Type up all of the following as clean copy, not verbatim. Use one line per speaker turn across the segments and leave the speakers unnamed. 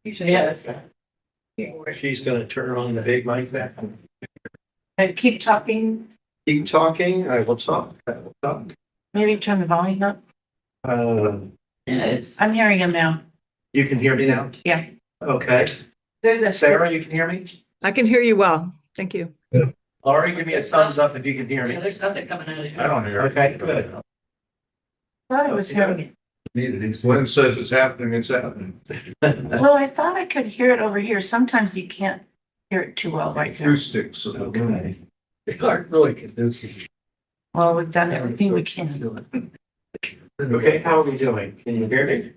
Usually, yes.
She's going to turn on the big mic back.
And keep talking.
Keep talking. I will talk. I will talk.
Maybe turn the volume up. I'm hearing him now.
You can hear me now?
Yeah.
Okay.
There's a
Sarah, you can hear me?
I can hear you well. Thank you.
Laurie, give me a thumbs up if you can hear me.
Yeah, there's something coming out of here.
I don't hear it.
Okay, good.
I thought it was hearing.
When it says it's happening, it's happening.
Well, I thought I could hear it over here. Sometimes you can't hear it too well right now.
Acoustics.
Okay.
They aren't really conducive.
Well, we've done everything we can.
Okay, how are we doing? Can you hear me?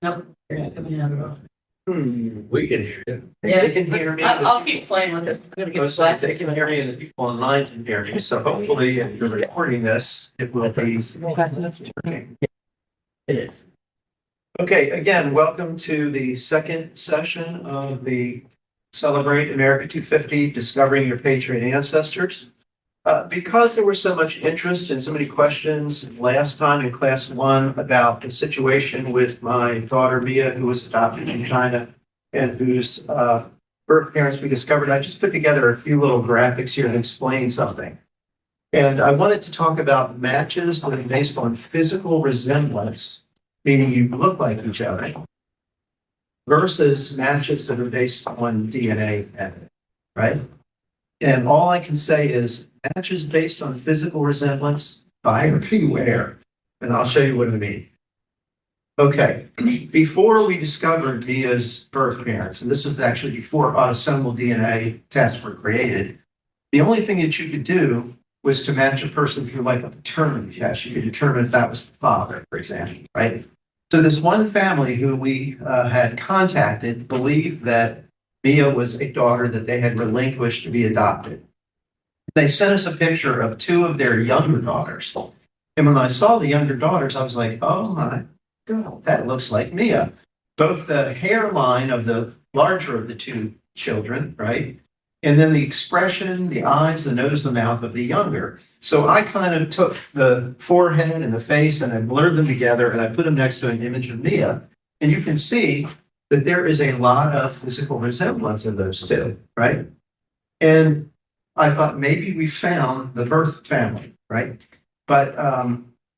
Nope. You're not coming out at all.
We can hear you.
They can hear me.
I'll keep playing with this. I'm gonna
I
get
was like, they can hear me and the people online can hear me. So hopefully if you're recording this, it will be working.
It is.
Okay, again, welcome to the second session of the Celebrate America 250, Discovering Your Patriot Ancestors. Because there was so much interest and so many questions last time in class 1 about the situation with my daughter Mia, who was adopted in China and whose birth parents we discovered, I just put together a few little graphics here to explain something. And I wanted to talk about matches that are based on physical resemblance, meaning you look like each other, versus matches that are based on DNA evidence, right? And all I can say is matches based on physical resemblance, buyer beware. And I'll show you what I mean. Okay, before we discovered Mia's birth parents, and this was actually before autosomal DNA tests were created, the only thing that you could do was to match a person through like a paternity test. You could determine if that was the father, for example, right? So this one family who we had contacted believed that Mia was a daughter that they had relinquished to be adopted. They sent us a picture of 2 of their younger daughters. And when I saw the younger daughters, I was like, oh my God, that looks like Mia. Both the hairline of the larger of the 2 children, right? And then the expression, the eyes, the nose, the mouth of the younger. So I kind of took the forehead and the face and I blurred them together and I put them next to an image of Mia. And you can see that there is a lot of physical resemblance in those 2, right? And I thought maybe we found the birth family, right? But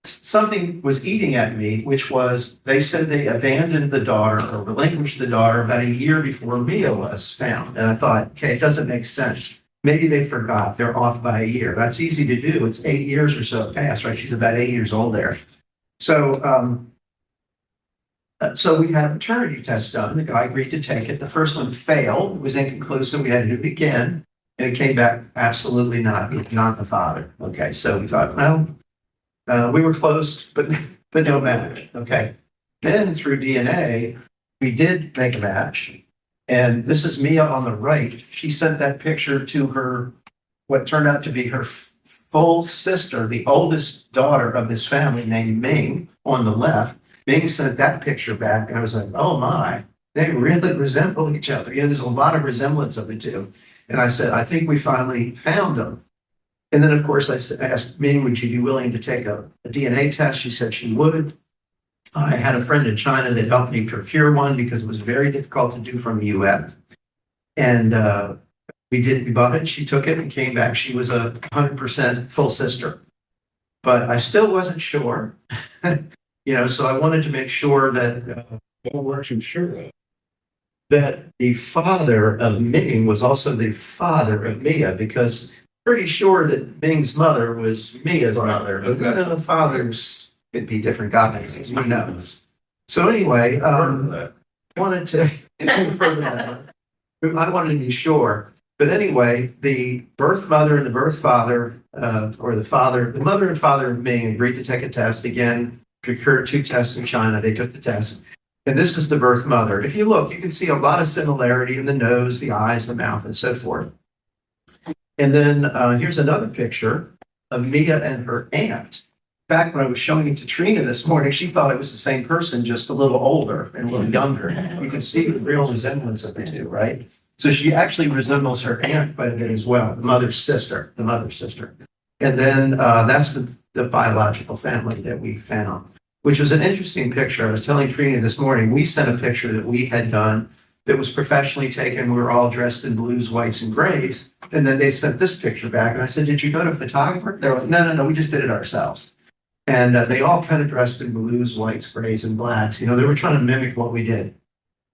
something was eating at me, which was they said they abandoned the daughter or relinquished the daughter about a year before Mia was found. And I thought, okay, it doesn't make sense. Maybe they forgot. They're off by a year. That's easy to do. It's 8 years or so past, right? She's about 8 years old there. So, so we had a paternity test done. The guy agreed to take it. The first one failed. It was inconclusive. We had to do it again. And it came back absolutely not the father. Okay, so we thought, well, we were close, but no match. Okay. Then through DNA, we did make a match. And this is Mia on the right. She sent that picture to her, what turned out to be her full sister, the oldest daughter of this family named Ming on the left. Ming sent that picture back, and I was like, oh my, they really resemble each other. You know, there's a lot of resemblance of the 2. And I said, I think we finally found them. And then, of course, I asked Ming, would you be willing to take a DNA test? She said she would. I had a friend in China that helped me procure one because it was very difficult to do from the US. And we bought it, she took it and came back. She was a 100% full sister. But I still wasn't sure. You know, so I wanted to make sure that
What weren't you sure of?
that the father of Ming was also the father of Mia, because pretty sure that Ming's mother was Mia's mother. But the fathers could be different guys, as we know. So anyway, wanted to I wanted to be sure. But anyway, the birth mother and the birth father, or the mother and father of Ming agreed to take a test again. Procured 2 tests in China. They took the test. And this is the birth mother. If you look, you can see a lot of similarity in the nose, the eyes, the mouth, and so forth. And then here's another picture of Mia and her aunt. Back when I was showing it to Trina this morning, she thought it was the same person, just a little older and a little younger. You can see the real resemblance of the 2, right? So she actually resembles her aunt quite a bit as well, the mother's sister. And then that's the biological family that we found. which was an interesting picture. I was telling Trini this morning, we sent a picture that we had done that was professionally taken. We were all dressed in blues, whites, and grays. And then they sent this picture back. And I said, did you go to a photographer? They were like, no, we just did it ourselves. And they all kind of dressed in blues, whites, grays, and blacks. You know, they were trying to mimic what we did.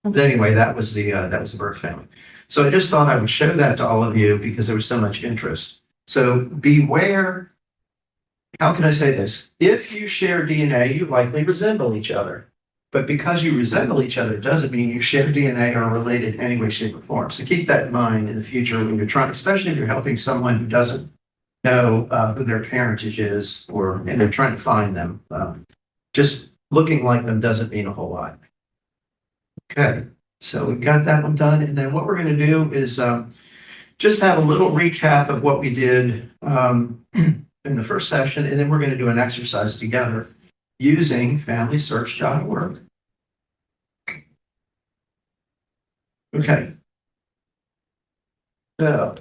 But anyway, that was the birth family. So I just thought I would show that to all of you because there was so much interest. So beware. How can I say this? If you share DNA, you likely resemble each other. But because you resemble each other doesn't mean you share DNA or are related in any way, shape, or form. So keep that in mind in the future when you're trying, especially if you're helping someone who doesn't know who their parentage is, and they're trying to find them. Just looking like them doesn't mean a whole lot. Okay, so we've got that one done. And then what we're going to do is just have a little recap of what we did in the first session, and then we're going to do an exercise together using FamilySearch.org. Okay. So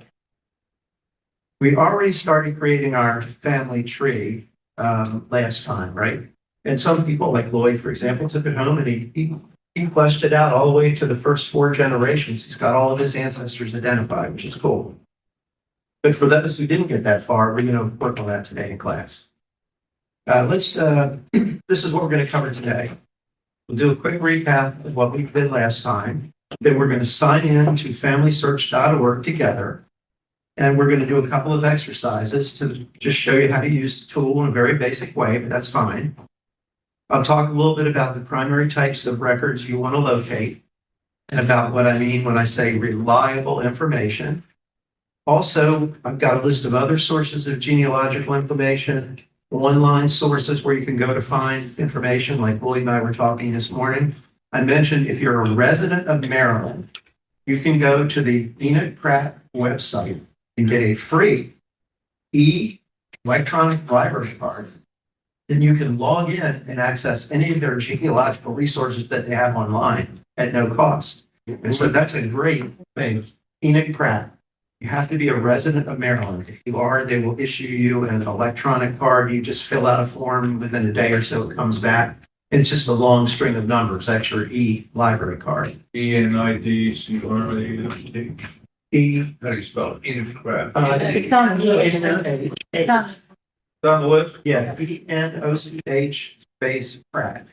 we already started creating our family tree last time, right? And some people, like Lloyd, for example, took it home and he fleshed it out all the way to the first 4 generations. He's got all of his ancestors identified, which is cool. But for those who didn't get that far, we're going to work on that today in class. This is what we're going to cover today. We'll do a quick recap of what we did last time. Then we're going to sign in to FamilySearch.org together. And we're going to do a couple of exercises to just show you how to use the tool in a very basic way, but that's fine. I'll talk a little bit about the primary types of records you want to locate and about what I mean when I say reliable information. Also, I've got a list of other sources of genealogical information, online sources where you can go to find information like Lloyd and I were talking this morning. I mentioned if you're a resident of Maryland, you can go to the Enoch Pratt website and get a free electronic library card. Then you can log in and access any of their genealogical resources that they have online at no cost. And so that's a great thing. Enoch Pratt. You have to be a resident of Maryland. If you are, they will issue you an electronic card. You just fill out a form within a day or so, it comes back. It's just a long string of numbers. That's your library card.
ENIDCRAFT.
E.
How do you spell it? Introductory.
It's on the
It's on the list. Yeah, ENOCH space Pratt.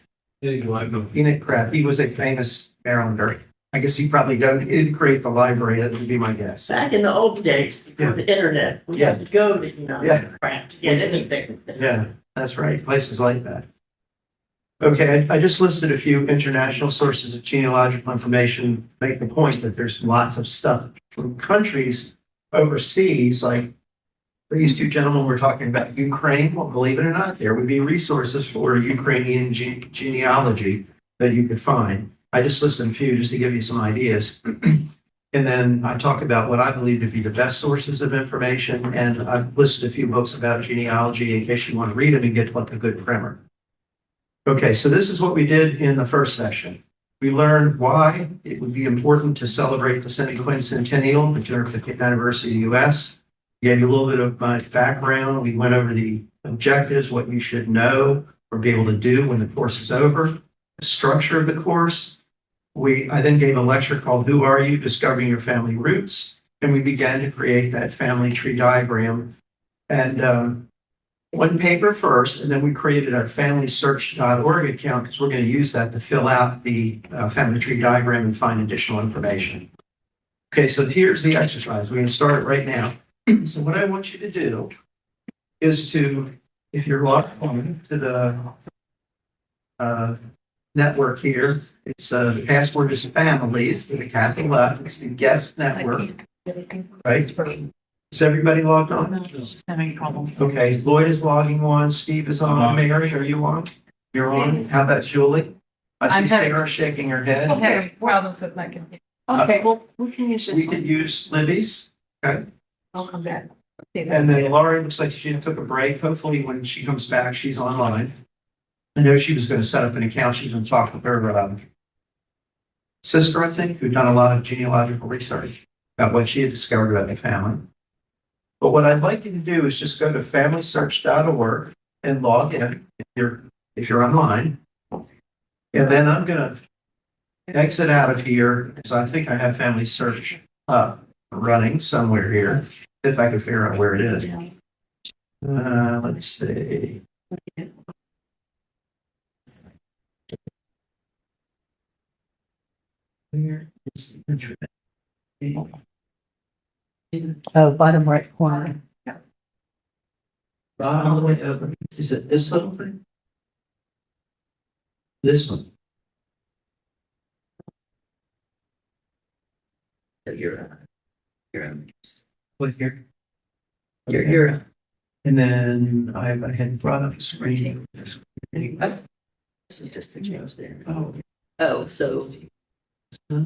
Enoch Pratt. He was a famous Marylander. I guess he didn't create the library. That would be my guess.
Back in the old days, before the internet, we had to go to, crap to get anything.
Yeah, that's right. Places like that. Okay, I just listed a few international sources of genealogical information, make the point that there's lots of stuff from countries overseas, like these 2 gentlemen were talking about Ukraine. Well, believe it or not, there would be resources for Ukrainian genealogy that you could find. I just listed a few just to give you some ideas. And then I talk about what I believe to be the best sources of information. And I've listed a few books about genealogy in case you want to read them and get like a good primer. Okay, so this is what we did in the first session. We learned why it would be important to celebrate the semi-quincentennial, the 250th anniversary of the U.S. Gave you a little bit of my background. We went over the objectives, what you should know or be able to do when the course is over, the structure of the course. I then gave a lecture called Who Are You? Discovering Your Family Roots. And we began to create that family tree diagram. And one paper first, and then we created our FamilySearch.org account because we're going to use that to fill out the family tree diagram and find additional information. Okay, so here's the exercise. We're going to start it right now. So what I want you to do is if you're logged on to the network here, it's the password is families with a capital left. It's the guest network, right? Is everybody logged on?
Having problems.
Okay, Lloyd is logging on. Steve is on. Mary, are you on? You're on. How about Julie? I see Sarah shaking her head.
Okay,
Problems with my computer.
okay, well, we can use
We
this
could
one.
use Libby's. Okay.
I'll come back.
And then Laurie looks like she took a break. Hopefully when she comes back, she's online. I know she was going to set up an account. She's going to talk with her sister, I think, who'd done a lot of genealogical research about what she had discovered about the family. But what I'd like you to do is just go to FamilySearch.org and log in. If if you're online. And then I'm gonna exit out of here, because I think I have Family Search running somewhere here, if I can figure out where it is. Let's see. Where is the internet?
Oh, bottom right corner.
All the way over. Is it this little thing? This one.
You're
Click here.
you're
And then I had brought up a screen.
this is just the change there.
Oh.
Oh, so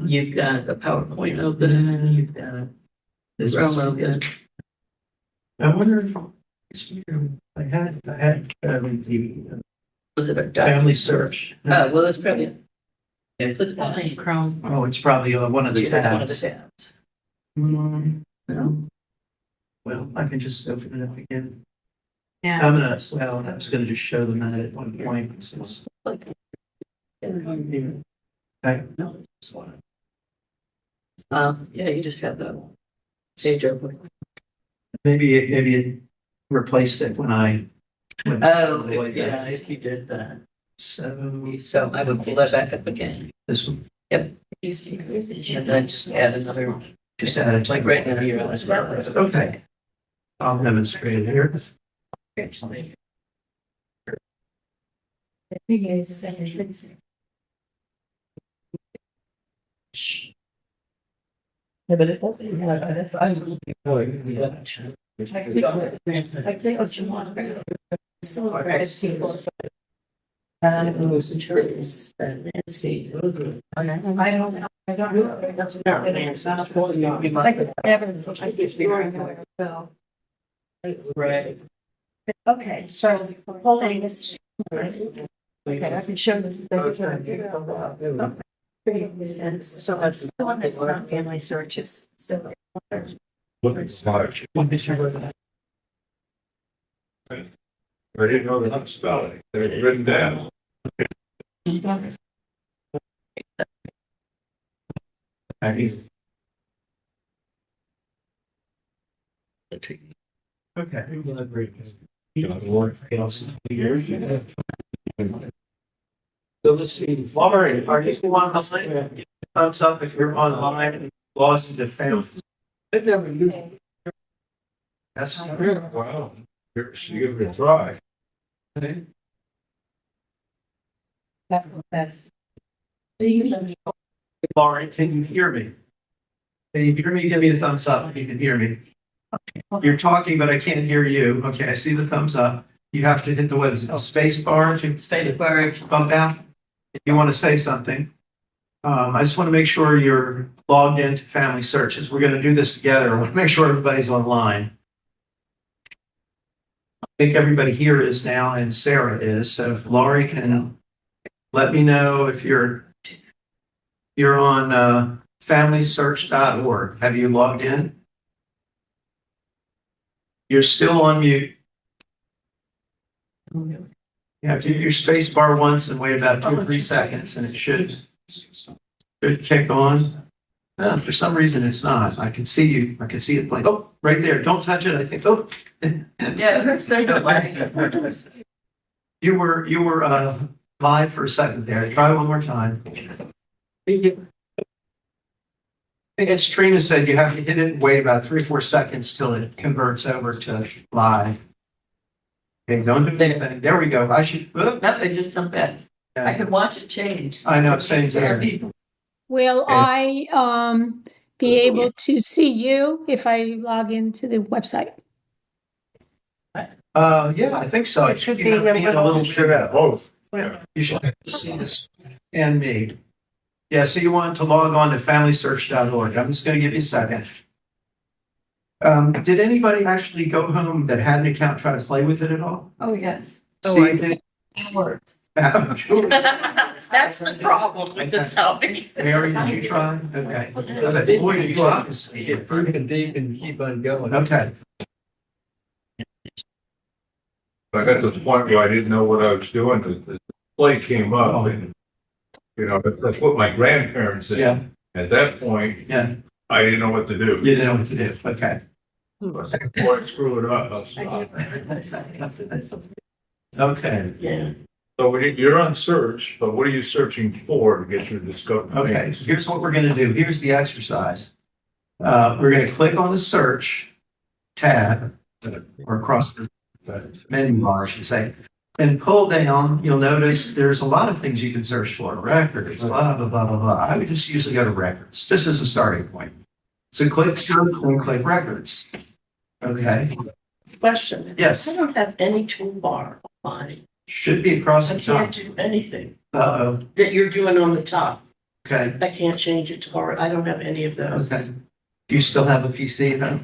you've got the PowerPoint open, you've got
This
Chrome
one.
open.
I wonder if I had the
Was it a
Family Search.
Oh, well, it's probably. Yeah, click on Chrome.
Oh, it's probably one of the
One of the
tabs.
tabs.
No. Well, I can just open it up again.
Yeah.
I was gonna just show them that at one point since.
Okay.
Okay.
No, this one. Yeah, you just got the stage open.
Maybe it replaced it when I.
Oh, yeah, if you did that.
So
I would pull that back up again.
this one,
Yep. And then just add another,
just add it.
like right now you're on as well.
Okay. I'll demonstrate it here.
Yeah, but it doesn't, I'm looking for it. I think what you want. So afraid of people. It was the trees, and landscape. I don't know. I don't know. It doesn't matter. It's not a point. Like it's never. I keep figuring out. So. Right. Okay, so the whole thing is. Okay, I can show you. So it's the one that's not Family Searches. So.
Look at smart. I didn't know how to spell it. They're written down.
Okay. So let's see, Lauren, are you online? Thumbs up if you're online and lost in the family.
I've never used it.
That's
Wow. Here's, you give it a try.
Lauren, can you hear me? Can you hear me? Give me the thumbs up if you can hear me. You're talking, but I can't hear you. Okay, I see the thumbs up. You have to hit the, what is it, space bar to
Space bar.
bump out? If you want to say something. I just want to make sure you're logged into Family Searches. We're going to do this together. I want to make sure everybody's online. I think everybody here is now, and Sarah is. So if Laurie can let me know if you're on FamilySearch.org. Have you logged in? You're still on mute. Yeah, do your space bar once and wait about 2 or 3 seconds, and it should kick on. For some reason, it's not. I can see you. I can see it playing. Oh, right there. Don't touch it. I think. Oh,
Yeah, there's
you were live for a second there. Try one more time. I think as Trina said, you have to hit it and wait about 3 or 4 seconds till it converts over to live. Okay, don't do anything. There we go. I should.
Nothing, just some bad. I could watch it change.
I know, same here.
Will
Okay.
I be able to see you if I log into the website?
Yeah, I think so.
It should
You have
be a
me in
little-
little
Should have both.
You should see this and me. Yeah, so you want to log on to FamilySearch.org. I'm just going to give you a second. Did anybody actually go home that had an account try to play with it at all?
Oh, yes.
See if they-
That's the problem with this hobby.
Mary, did you try? Okay. Okay. Boy, you obviously
Get freaking deep and keep on going.
Okay.
I got to the point where I didn't know what I was doing. play came up and, you know, that's what my grandparents said.
Yeah,
At that point,
yeah,
I didn't know what to do.
you didn't know what to do. Okay.
Before I screw it up, I'll stop.
Okay,
Yeah.
So you're on search, but what are you searching for to get your discovery?
okay. Here's what we're gonna do. Here's the exercise. We're gonna click on the search tab or across the menu bar, I should say, and pull down. You'll notice there's a lot of things you can search for. Records, blah, blah, blah, blah, blah. I would just usually go to records, just as a starting point. So click search and click records. Okay,
Question.
yes,
I don't have any toolbar on mine.
should be across
I
the top.
can't do anything
Uh-oh,
that you're doing on the top.
okay,
I can't change it to bar. I don't have any of those.
okay. Do you still have a PC though?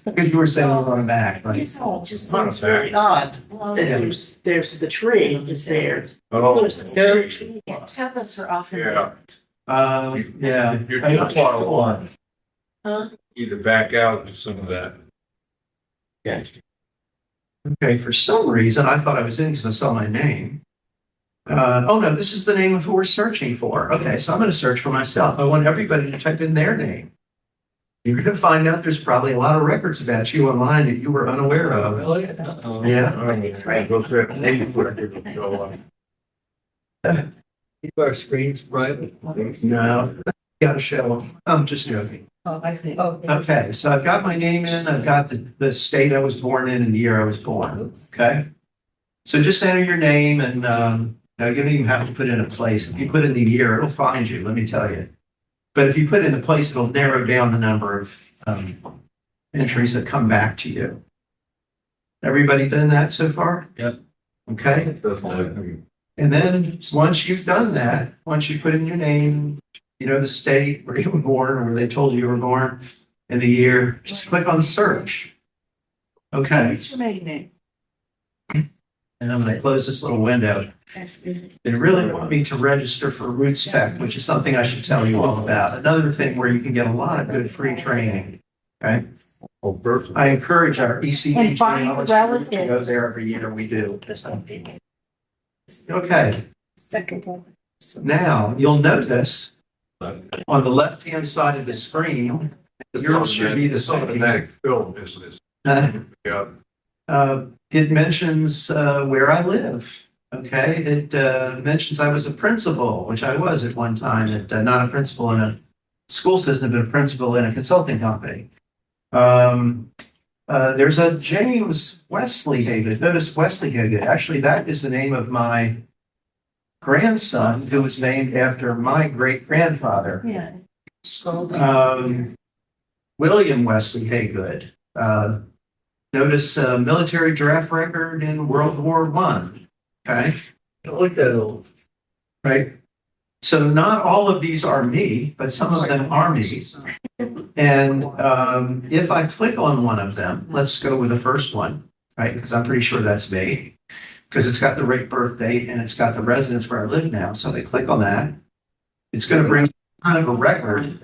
Because you were saying you were on a Mac, right?
It's all just
Not a
seems very odd.
Well,
Yeah.
There's the tree is there.
Oh,
There's no toolbar.
tablets are often.
Yeah.
Yeah.
You're
I'm
too
not
far
sure.
along.
Huh?
Either back out to some of that.
Okay, for some reason, I thought I was in because I saw my name. Oh no, this is the name of who we're searching for. Okay, so I'm going to search for myself. I want everybody to type in their name. You're going to find out there's probably a lot of records about you online that you were unaware of.
Really?
Yeah.
Go through that page where it would go on.
Keep our screens private.
No, got to show them. I'm just joking.
Oh, I see. Oh.
Okay, so I've got my name in, I've got the state I was born in and the year I was born, okay? So just enter your name and, you don't even have to put in a place. If you put in the year, it'll find you, let me tell you. But if you put in a place, it'll narrow down the number of entries that come back to you. Everybody done that so far?
Yep.
Okay,
Definitely.
and then once you've done that, once you put in your name, you know, the state where you were born or where they told you were born and the year, just click on search. Okay,
What's your maiden name?
and I'm going to close this little window. They really want me to register for root spec, which is something I should tell you all about. Another thing where you can get a lot of good free training. Okay,
Oh, perfect.
I encourage our ECE
And find
genealogists to go
relatives.
there every year. We do. Okay,
Second one.
now you'll notice on the left-hand side of the screen, yours should be the same.
automatic fill business. Yeah.
It mentions where I live. Okay, it mentions I was a principal, which I was at one time, not a principal in a school system, but a principal in a consulting company. There's a James Wesley Haygood. Notice Wesley Haygood. Actually, that is the name of my grandson, who was named after my great grandfather.
Yeah.
William Wesley Haygood. Notice military draft record in World War One. Okay,
Don't look that old.
right. So not all of these are me, but some of them are me. And if I click on one of them, let's go with the first one, right? Because I'm pretty sure that's me, because it's got the right birth date and it's got the residence where I live now. So if I click on that, it's going to bring kind of a record.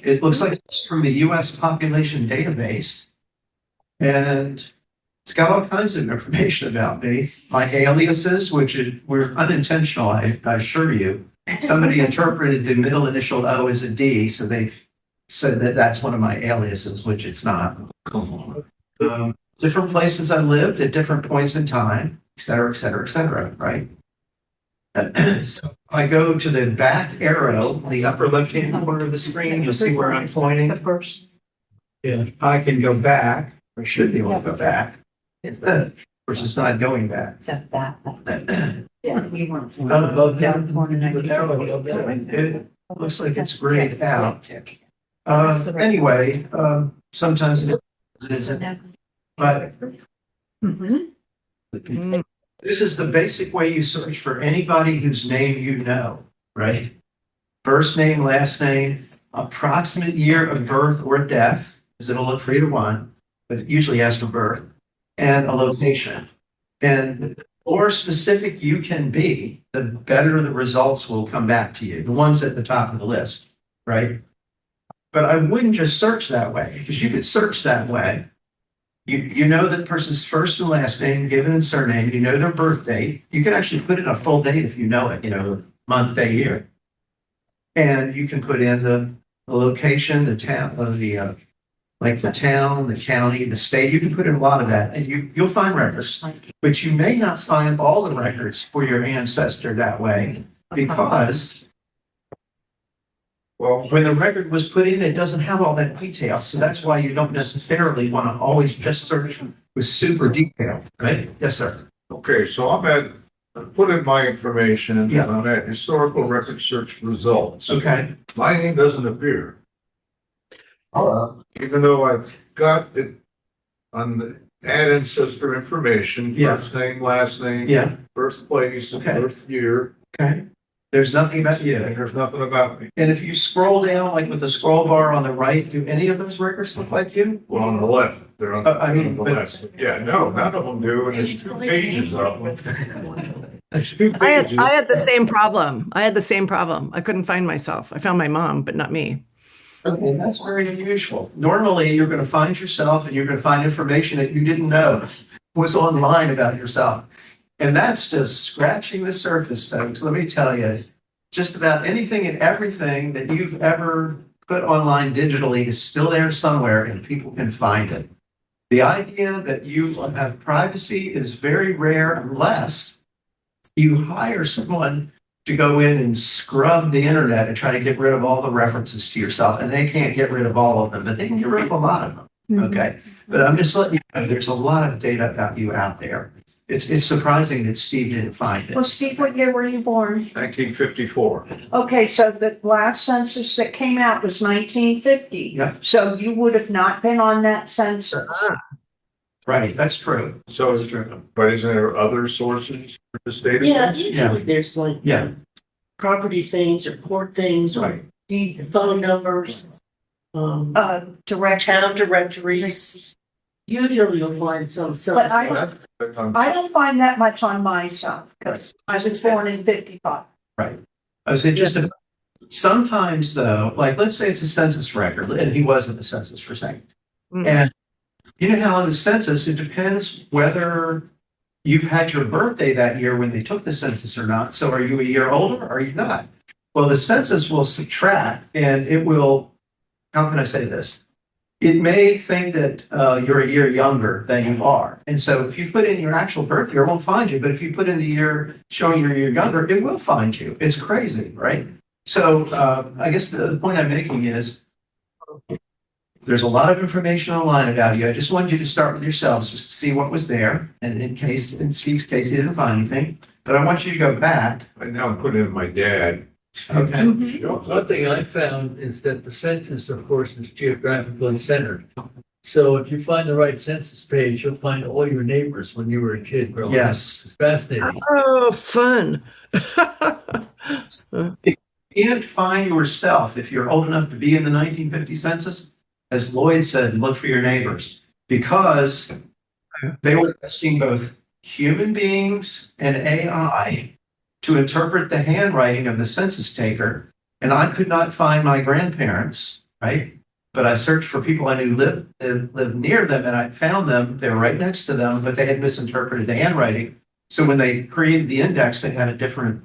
It looks like it's from the U.S. population database, and it's got all kinds of information about me. My aliases, were unintentional, I assure you. Somebody interpreted the middle initial O as a D, so they've said that that's one of my aliases, which it's not. Different places I lived at different points in time, et cetera, et cetera, et cetera, right? So if I go to the back arrow, the upper left-hand corner of the screen, you'll see where I'm pointing.
The first.
Yeah.
I can go back, or should be able to go back. Of course, it's not going back.
Except that. Yeah, we want.
Above
Yeah,
that,
it's more than
with arrow, above that.
It looks like it's grayed out. Anyway, sometimes it isn't, but this is the basic way you search for anybody whose name you know, right? First name, last name, approximate year of birth or death, because it'll look for either one, but it usually asks for birth, and a location. And the more specific you can be, the better the results will come back to you, the ones at the top of the list, right? But I wouldn't just search that way, because you could search that way You know the person's first and last name, given and surname, you know their birth date. You can actually put in a full date if you know it, month, day, year. And you can put in the location, the town, like the town, the county, the state. You can put in a lot of that, and you'll find records. But you may not find all the records for your ancestor that way, because
Well,
when the record was put in, it doesn't have all that detail. So that's why you don't necessarily want to always just search with super detail, right? Yes, sir.
okay, so I put in my information and
Yeah.
I'm at historical record search results.
Okay.
My name doesn't appear, even though I've got it on the add ancestor information,
Yeah.
first name, last name,
Yeah.
birthplace,
Okay.
birth year,
Okay. There's nothing about you.
and there's nothing about me.
And if you scroll down, like with the scroll bar on the right, do any of those records look like you?
Well, on the left, they're on
I mean,
the
but-
left. Yeah, no, none of them do, and there's 2 pages of them. There's 2
I
pages.
had the same problem. I couldn't find myself. I found my mom, but not me.
Okay, that's very unusual. Normally, you're going to find yourself and you're going to find information that you didn't know was online about yourself. And that's just scratching the surface, folks. Let me tell you, just about anything and everything that you've ever put online digitally is still there somewhere and people can find it. The idea that you have privacy is very rare unless you hire someone to go in and scrub the internet and try to get rid of all the references to yourself. And they can't get rid of all of them, but they can get rid of a lot of them. Okay. But I'm just letting you know, there's a lot of data about you out there. It's surprising that Steve didn't find
Well,
it.
Steve, what year were you born?
1954.
Okay, so the last census that came out was 1950.
Yeah.
So you would have not been on that census.
Right, that's true.
So,
That's true.
but isn't there other sources for this data?
Yeah, usually there's like
Yeah,
property things or court things or
right.
deeds, phone numbers,
Direct.
town directories. Usually you'll find some.
But I don't find that much on my stuff because I was born in 55.
Right. I was interested. Sometimes though, like let's say it's a census record, and he wasn't the census for a second.
Mm.
And you know how in the census, it depends whether you've had your birthday that year when they took the census or not. So are you a year older or are you not? Well, the census will subtract and it will, how can I say this? It may think that you're a year younger than you are. And so if you put in your actual birth year, it won't find you. But if you put in the year showing you're a year younger, it will find you. It's crazy, right? So I guess the point I'm making is there's a lot of information online about you. I just wanted you to start with yourselves just to see what was there. And in Steve's case, he didn't find anything. But I want you to go back.
Right now I'm putting in my dad.
Okay.
One thing I found is that the census, of course, is geographically centered. So if you find the right census page, you'll find all your neighbors when you were a kid growing up.
Yes.
It's fascinating.
Oh, fun.
You can't find yourself if you're old enough to be in the 1950 census. As Lloyd said, look for your neighbors because they were asking both human beings and AI to interpret the handwriting of the census taker. And I could not find my grandparents, right? But I searched for people I knew lived near them and I found them. They were right next to them, but they had misinterpreted the handwriting. So when they created the index, they had a different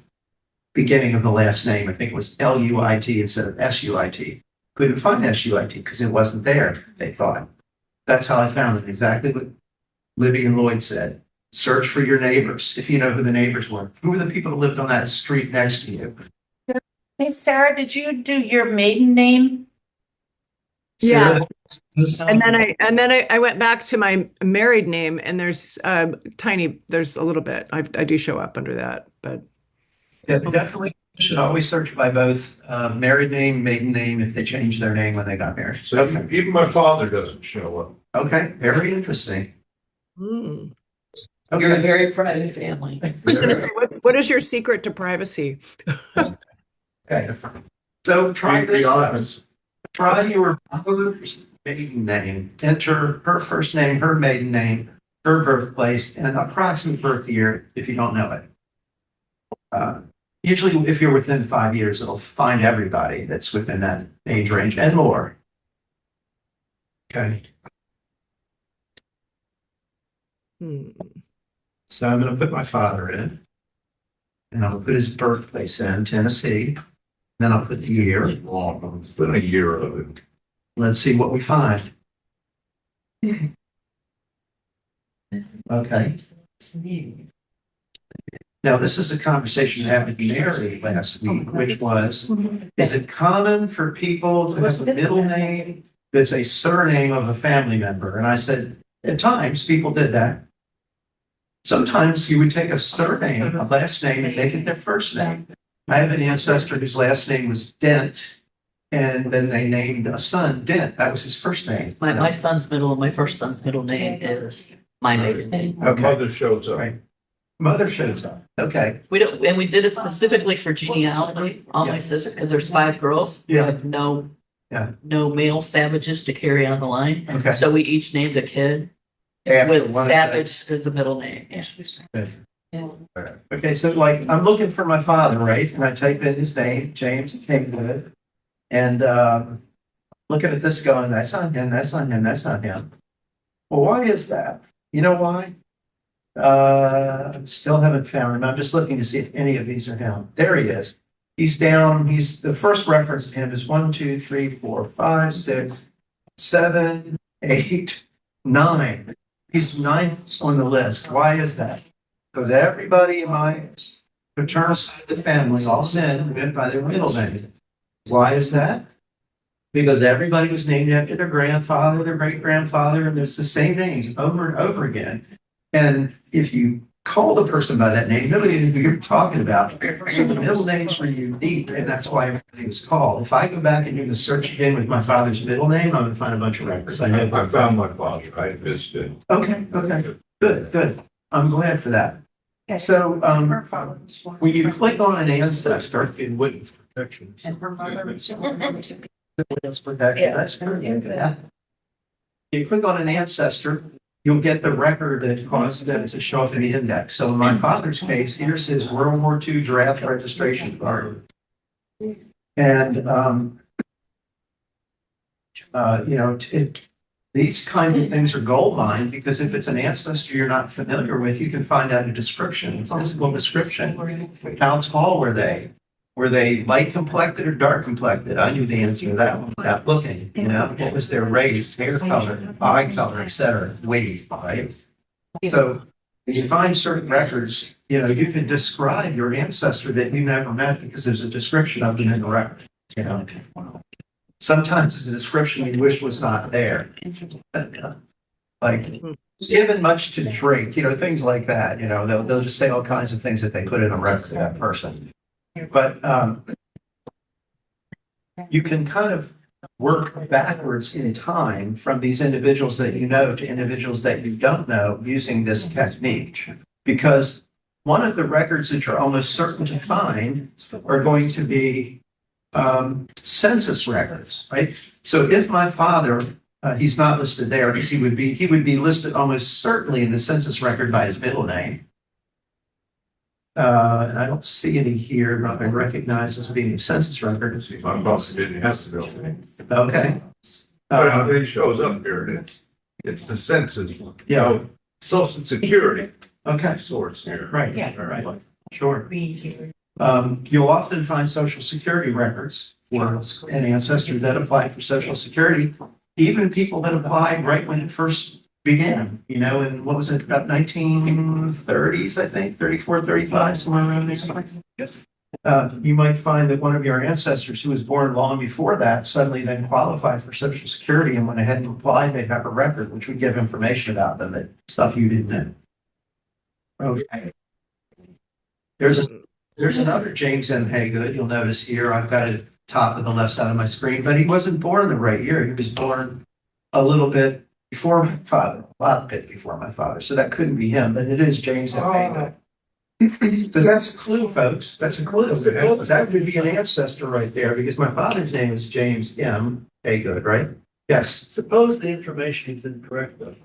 beginning of the last name. I think it was L-U-I-T instead of S-U-I-T. Couldn't find S-U-I-T because it wasn't there, they thought. That's how I found it, exactly what Libby and Lloyd said. Search for your neighbors, if you know who the neighbors were. Who were the people that lived on that street next to you?
Hey, Sarah, did you do your maiden name?
Yeah.
Sarah,
And then I went back to my married name and there's there's a little bit. I do show up under that, but
yeah, definitely should always search by both married name, maiden name, if they changed their name when they got married.
So even my father doesn't show up.
Okay, very interesting.
mm.
You're a
Okay,
very private family.
I was gonna say, what is your secret to privacy?
okay. So try
Be
this.
honest.
Try your mother's maiden name. Enter her first name, her maiden name, her birthplace, and approximate birth year if you don't know it. Usually, if you're within 5 years, it'll find everybody that's within that age range and more. Okay.
Hmm.
So I'm going to put my father in, and I'll put his birthplace in, Tennessee. Then I'll put the year.
It's been a year of it.
Let's see what we find. Okay. Now, this is a conversation I had with Mary last week, which was, is it common for people to have a middle name that's a surname of a family member? And I said, at times, people did that. Sometimes you would take a surname, a last name, and make it their first name. I have an ancestor whose last name was Dent, and then they named a son Dent. That was his first name.
My son's my first son's middle name is my maiden name.
My
Okay.
mother shows up.
Right. Mother shows up. Okay.
We don't, and we did it specifically for genealogy, all my sisters, because there's 5 girls. We
Yeah.
have no
Yeah.
male savages to carry on the line.
Okay.
So we each named a kid
After
with
one of
Savage as a middle name. Yeah.
Okay, so like, I'm looking for my father, right? And I type in his name, James Kingwood. And looking at this going, that's not him, that's not him, that's not him. Well, why is that? You know why? Still haven't found him. I'm just looking to see if any of these are him. There he is. He's down, the first reference to him is 1, 2, 3, 4, 5, 6, 7, 8, 9. He's ninth on the list. Why is that? Because everybody in my paternal side of the family, all men, went by their middle name. Why is that? Because everybody was named after their grandfather, their great grandfather, and it's the same names over and over again. And if you called a person by that name, nobody knew who you're talking about. So the middle names were unique, and that's why everything was called. If I go back and do the search again with my father's middle name, I'm going to find a bunch of records.
I found my father. I missed it.
Okay, good. I'm glad for that. So, when you click on an ancestor,
In witness protection.
And her mother was.
you click on an ancestor, you'll get the record that caused them to show up in the index. So in my father's case, here's his World War II draft registration card. And, these kind of things are gold mine, because if it's an ancestor you're not familiar with, you can find out a description, a physical description. How tall were they? Were they light complected or dark complected? I knew the answer to that one without looking. What was their race, hair color, eye color, etc. Weight, right? So if you find certain records, you can describe your ancestor that you never met because there's a description of them in the record. Sometimes it's a description you wish was not there. Like, it's given much to drink, things like that. They'll just say all kinds of things that they put in a record of that person. But you can kind of work backwards in time from these individuals that you know to individuals that you don't know using this technique. Because one of the records that you're almost certain to find are going to be census records, right? So if my father, he's not listed there because he would be listed almost certainly in the census record by his middle name. And I don't see any here that I recognize as being a census record.
My boss didn't have to go.
Okay.
But it shows up here, and it's the census.
Yeah.
Social Security
Okay.
source here.
Right.
Yeah.
Right. Sure. You'll often find Social Security records for an ancestor that applied for Social Security, even people that applied right when it first began, in what was it, about 1930s, I think, 34, 35, somewhere around there. You might find that one of your ancestors who was born long before that suddenly then qualified for Social Security and went ahead and applied. They'd have a record which would give information about them, that stuff you didn't know. Okay. There's another James M. Haygood. You'll notice here, I've got it top of the left side of my screen, but he wasn't born the right year. He was born a little bit before my father, a lot bit before my father. So that couldn't be him, but it is James M. Haygood. So that's a clue, folks. That's a clue. That could be an ancestor right there, because my father's name is James M. Haygood, right? Yes.
Suppose the information is incorrect though.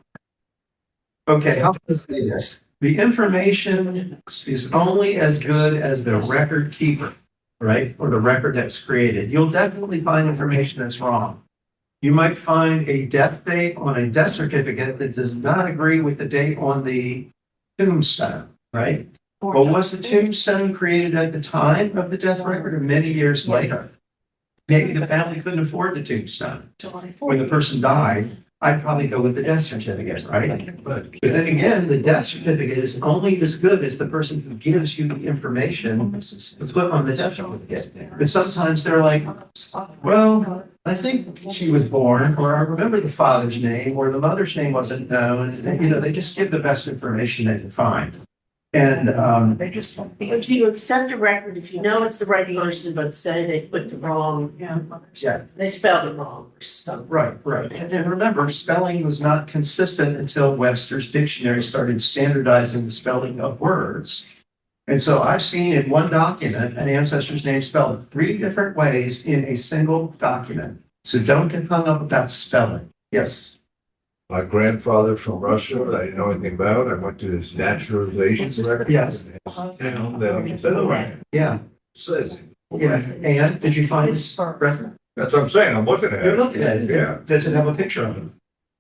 Okay, I'll say this. The information is only as good as the record keeper, right? Or the record that's created. You'll definitely find information that's wrong. You might find a death date on a death certificate that does not agree with the date on the tombstone, right? Well, was the tombstone created at the time of the death record or many years later? Maybe the family couldn't afford the tombstone. When the person died, I'd probably go with the death certificate, right? But then again, the death certificate is only as good as the person who gives you the information to put on the death certificate. But sometimes they're like, well, I think she was born, or I remember the father's name, or the mother's name wasn't known. And, you know, they just give the best information they can find. And
But you accept a record if you know it's the right person, but say they put the wrong,
yeah,
they spelled it wrong. So,
right. And remember, spelling was not consistent until Webster's dictionary started standardizing the spelling of words. And so I've seen in one document an ancestor's name spelled 3 different ways in a single document. So don't get hung up about spelling. Yes.
My grandfather from Russia, I didn't know anything about. I went to his naturalization record.
Yes. Yeah.
Says,
Yeah. And did you find this record?
that's what I'm saying. I'm looking at it.
You're looking at it.
Yeah.
Does it have a picture of him?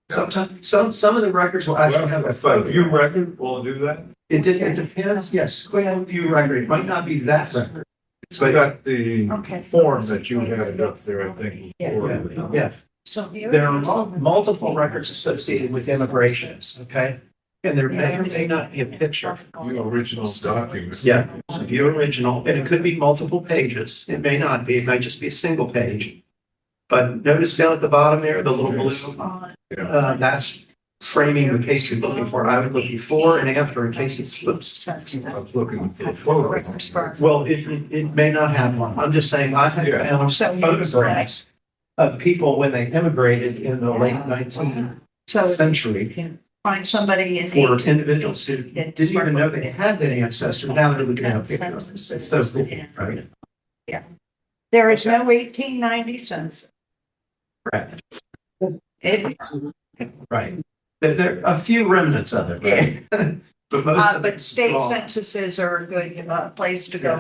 Sometimes, some of the records will actually have a
A
photo.
view record will do that.
It depends, yes, click on view record, it might not be that record.
So I got the
Okay.
form that you had up there, I think. before.
Yeah,
so here.
there are multiple records associated with immigrations, okay? And there may or may not be a picture.
The original document.
Yeah, view original, and it could be multiple pages, it may not be, it might just be a single page. But notice down at the bottom there, the little blue, that's framing the case you're looking for. I would look before and after in case it slips.
I was looking for photos.
Well, it may not have one. I'm just saying, I have
Yeah.
found photographs of people when they immigrated in the late 19th century
Find somebody in
for
the.
individuals who didn't even know they had that ancestor. Now they're looking at a picture of this. It's so cool, right?
There is no 1890 census.
Correct.
It,
Right. There are a few remnants of it, right? But most of
but
it's
state
wrong.
censuses are a good place to go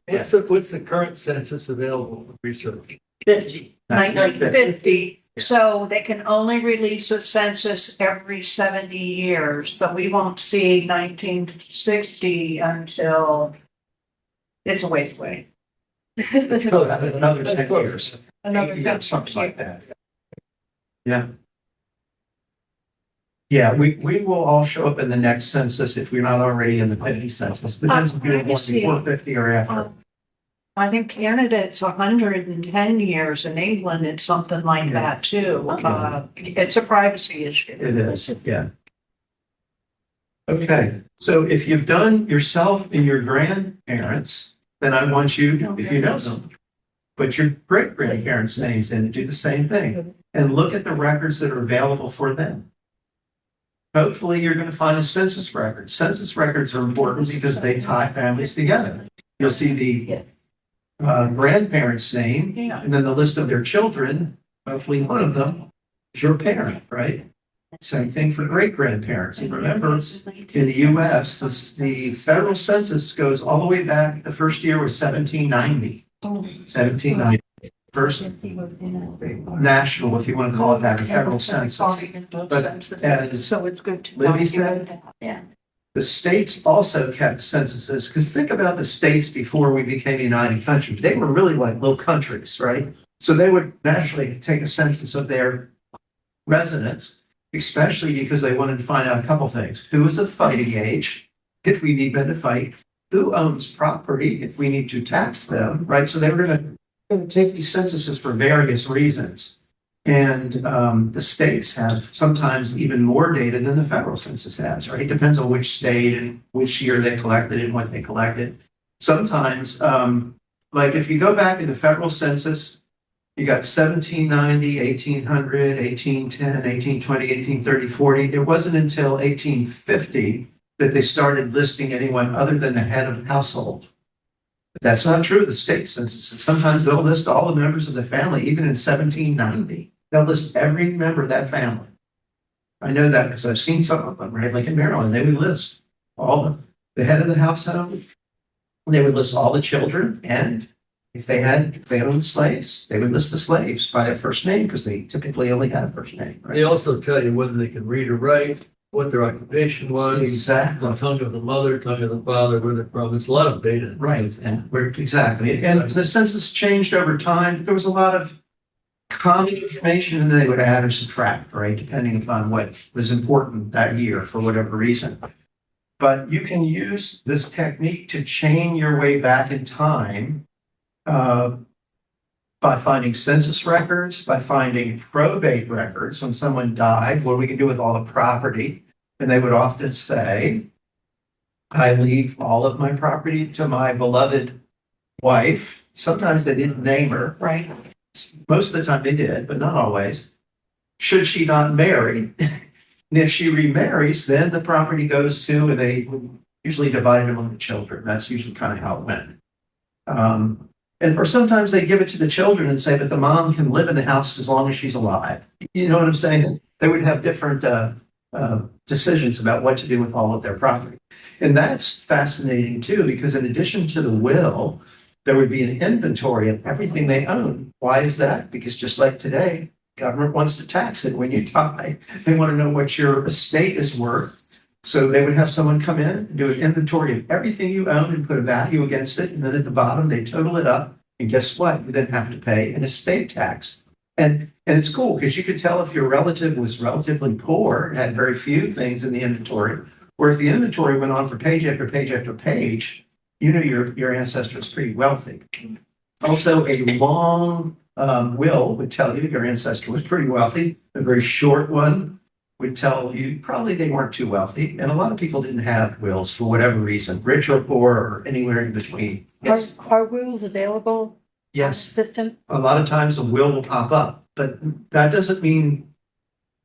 Yes.
look.
What's the current census available for research?
1950. So they can only release a census every 70 years. So we won't see 1960 until it's a ways away.
Another
That's
10
close.
years.
Another
8 years,
10
something like that. Yeah. Yeah, we will all show up in the next census if we're not already in the 50 census. Depends if you're born before 50 or after.
I think Canada, it's 110 years. In England, it's something like that too. It's a privacy issue.
It is, yeah. Okay, so if you've done yourself and your grandparents, then I want you, if you know them, put your great-grandparents' names in and do the same thing. And look at the records that are available for them. Hopefully, you're going to find a census record. Census records are important because they tie families together. You'll see the grandparents' name, and then the list of their children. Hopefully, one of them is your parent, right? Same thing for great-grandparents. And remember, in the US, the federal census goes all the way back. The first year was 1790. 1790. First national, if you want to call it that, federal census. But as
So it's good to.
Libby said,
Yeah.
the states also kept censuses, because think about the states before we became a united country. They were really like little countries, right? So they would naturally take a census of their residents, especially because they wanted to find out a couple things. Who is of fighting age, if we need men to fight? Who owns property, if we need to tax them, right? So they were going to take these censuses for various reasons. And the states have sometimes even more data than the federal census has, right? It depends on which state and which year they collected and what they collected. Sometimes, like if you go back in the federal census, you got 1790, 1800, 1810, 1820, 1830, 40. It wasn't until 1850 that they started listing anyone other than the head of household. But that's not true of the state census. Sometimes they'll list all the members of the family, even in 1790. They'll list every member of that family. I know that because I've seen some of them, right? Like in Maryland, they would list all the head of the household. They would list all the children and If they owned slaves, they would list the slaves by their first name because they typically only had a first name,
They
right?
also tell you whether they can read or write, what their occupation was,
Exactly.
the tongue of the mother, tongue of the father, where they're from. It's a lot of data.
Right, and we're, exactly. And the census changed over time. There was a lot of common information and they would add or subtract, right? Depending upon what was important that year for whatever reason. But you can use this technique to chain your way back in time by finding census records, by finding probate records. When someone died, what we can do with all the property? And they would often say, I leave all of my property to my beloved wife. Sometimes they didn't name her.
Right.
Most of the time they did, but not always. Should she not marry? And if she remarries, then the property goes to, and they usually divide it among the children. That's usually kind of how it went. Or sometimes they give it to the children and say, but the mom can live in the house as long as she's alive. You know what I'm saying? They would have different decisions about what to do with all of their property. And that's fascinating too, because in addition to the will, there would be an inventory of everything they own. Why is that? Because just like today, government wants to tax it when you die. They want to know what your estate is worth. So they would have someone come in and do an inventory of everything you own and put a value against it. And then at the bottom, they total it up. And guess what? You then have to pay an estate tax. And it's cool because you could tell if your relative was relatively poor, had very few things in the inventory, or if the inventory went on for page after page after page, you know your ancestor is pretty wealthy. Also, a long will would tell you your ancestor was pretty wealthy. A very short one would tell you probably they weren't too wealthy. And a lot of people didn't have wills for whatever reason, rich or poor or anywhere in between. Yes.
Are wills available on the
Yes.
system?
A lot of times a will pop up, but that doesn't mean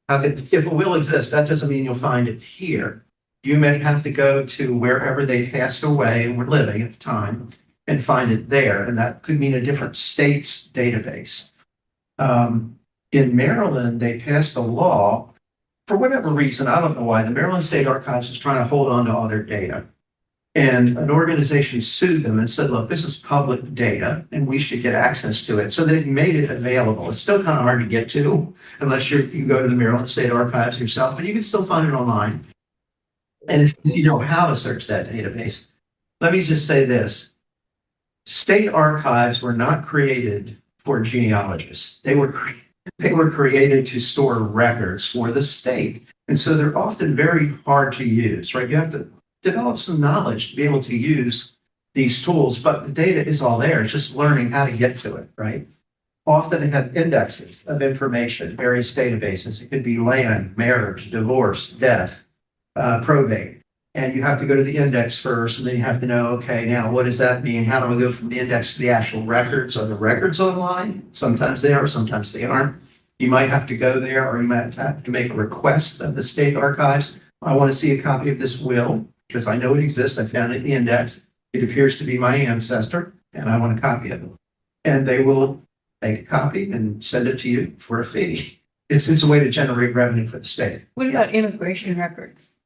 if a will exists, that doesn't mean you'll find it here. You may have to go to wherever they passed away and were living at the time and find it there. And that could mean a different state's database. In Maryland, they passed a law for whatever reason. I don't know why. The Maryland State Archives was trying to hold on to all their data. And an organization sued them and said, look, this is public data and we should get access to it. So they made it available. It's still kind of hard to get to unless you go to the Maryland State Archives yourself, but you can still find it online. And if you know how to search that database, let me just say this. State archives were not created for genealogists. They were created to store records for the state. And so they're often very hard to use, right? You have to develop some knowledge to be able to use these tools, but the data is all there. It's just learning how to get to it, right? Often they have indexes of information, various databases. It could be land, marriage, divorce, death, probate. And you have to go to the index first, and then you have to know, okay, now what does that mean? How do I go from the index to the actual records? Are the records online? Sometimes they are, sometimes they aren't. You might have to go there, or you might have to make a request of the state archives. I want to see a copy of this will, because I know it exists. I found it in the index. It appears to be my ancestor, and I want a copy of it. And they will make a copy and send it to you for a fee. It's a way to generate revenue for the state.
What about immigration records?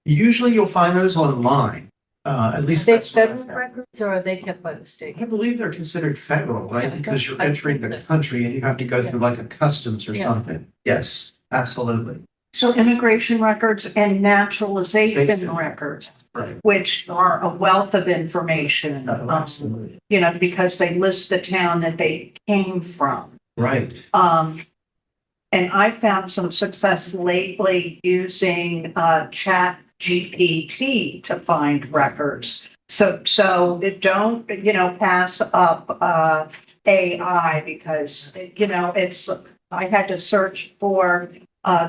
Usually you'll find those online. At
Are
least
they
that's what I
federal
found.
records or are they kept by the state?
I believe they're considered federal, right?
Yeah,
Because you're
I
entering
think
the
so.
country and you have to go through like a customs or
Yeah.
something. Yes, absolutely.
So immigration records and naturalization
Safety.
records,
Right.
which are a wealth of information.
Oh, absolutely.
You know, because they list the town that they came from.
Right.
And I found some success lately using Chat GPT to find records. So don't, pass up AI because, I had to search for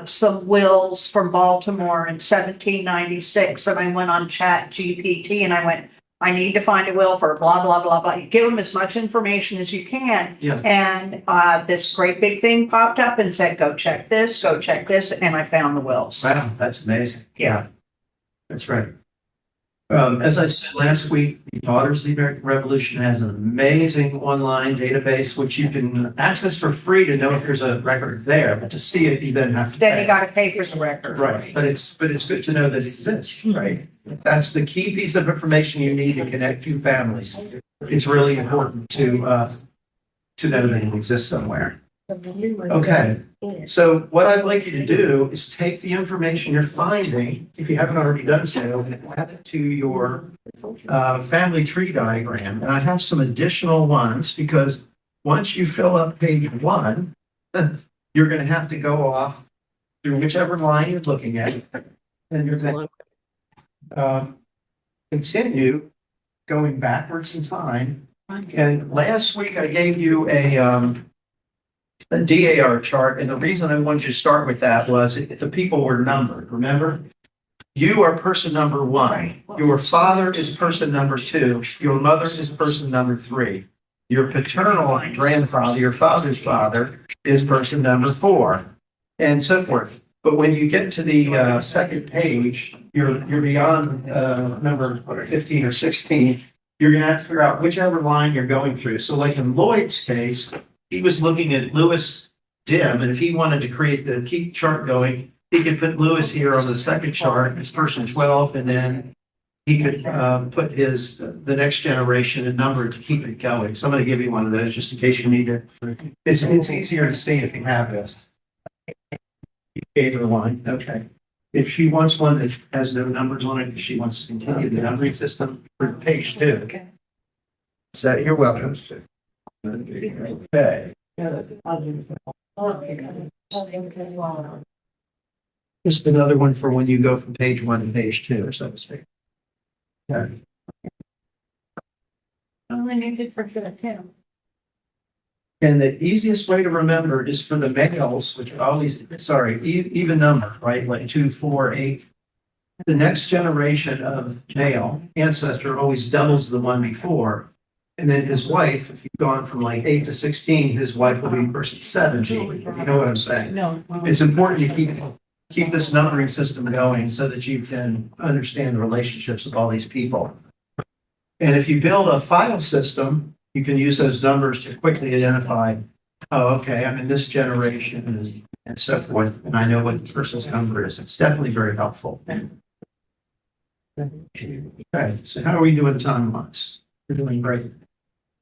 some wills from Baltimore in 1796, and I went on Chat GPT and I went, I need to find a will for blah, blah, blah, blah. You give them as much information as you can.
Yeah.
And this great big thing popped up and said, go check this, and I found the wills.
Wow, that's amazing.
Yeah.
That's right. As I said last week, the Daughters of the American Revolution has an amazing online database, which you can access for free to know if there's a record there, but to see it, you then have to
Then you
pay.
gotta pay for the record.
Right, but it's good to know that it exists, right? That's the key piece of information you need to connect two families. It's really important to know that it exists somewhere. Okay, so what I'd like you to do is take the information you're finding, if you haven't already done so, and add it to your family tree diagram. And I have some additional ones because once you fill up page 1, you're going to have to go off through whichever line you're looking at, and you're going to continue going backwards in time. And last week I gave you a DAR chart, and the reason I wanted you to start with that was if the people were numbered, remember? You are person number 1, your father is person number 2, your mother is person number 3, your paternal grandfather, your father's father is person number 4, and so forth. But when you get to the second page, you're beyond number 15 or 16, you're going to have to figure out whichever line you're going through. So like in Lloyd's case, he was looking at Lewis Dim, and if he wanted to keep the chart going, he could put Lewis here on the second chart as person 12, and then he could put the next generation and number to keep it going. So I'm going to give you one of those just in case you need it. It's easier to see if you have this. You gave her one, okay. If she wants one that has no numbers on it, if she wants to continue the numbering system for page 2. Okay. So you're welcome. Okay. Just another one for when you go from page 1 to page 2, so to speak. Okay. And the easiest way to remember is for the males, which are always, even number, right? Like 2, 4, 8. The next generation of male ancestor always doubles the one before. And then his wife, if you've gone from like 8 to 16, his wife will be person 17. If you know what I'm saying.
No.
It's important to keep this numbering system going so that you can understand the relationships of all these people. And if you build a file system, you can use those numbers to quickly identify, oh, okay, I'm in this generation and so forth, and I know what the person's number is. It's definitely very helpful. Okay, so how are we doing time-wise? We're doing great.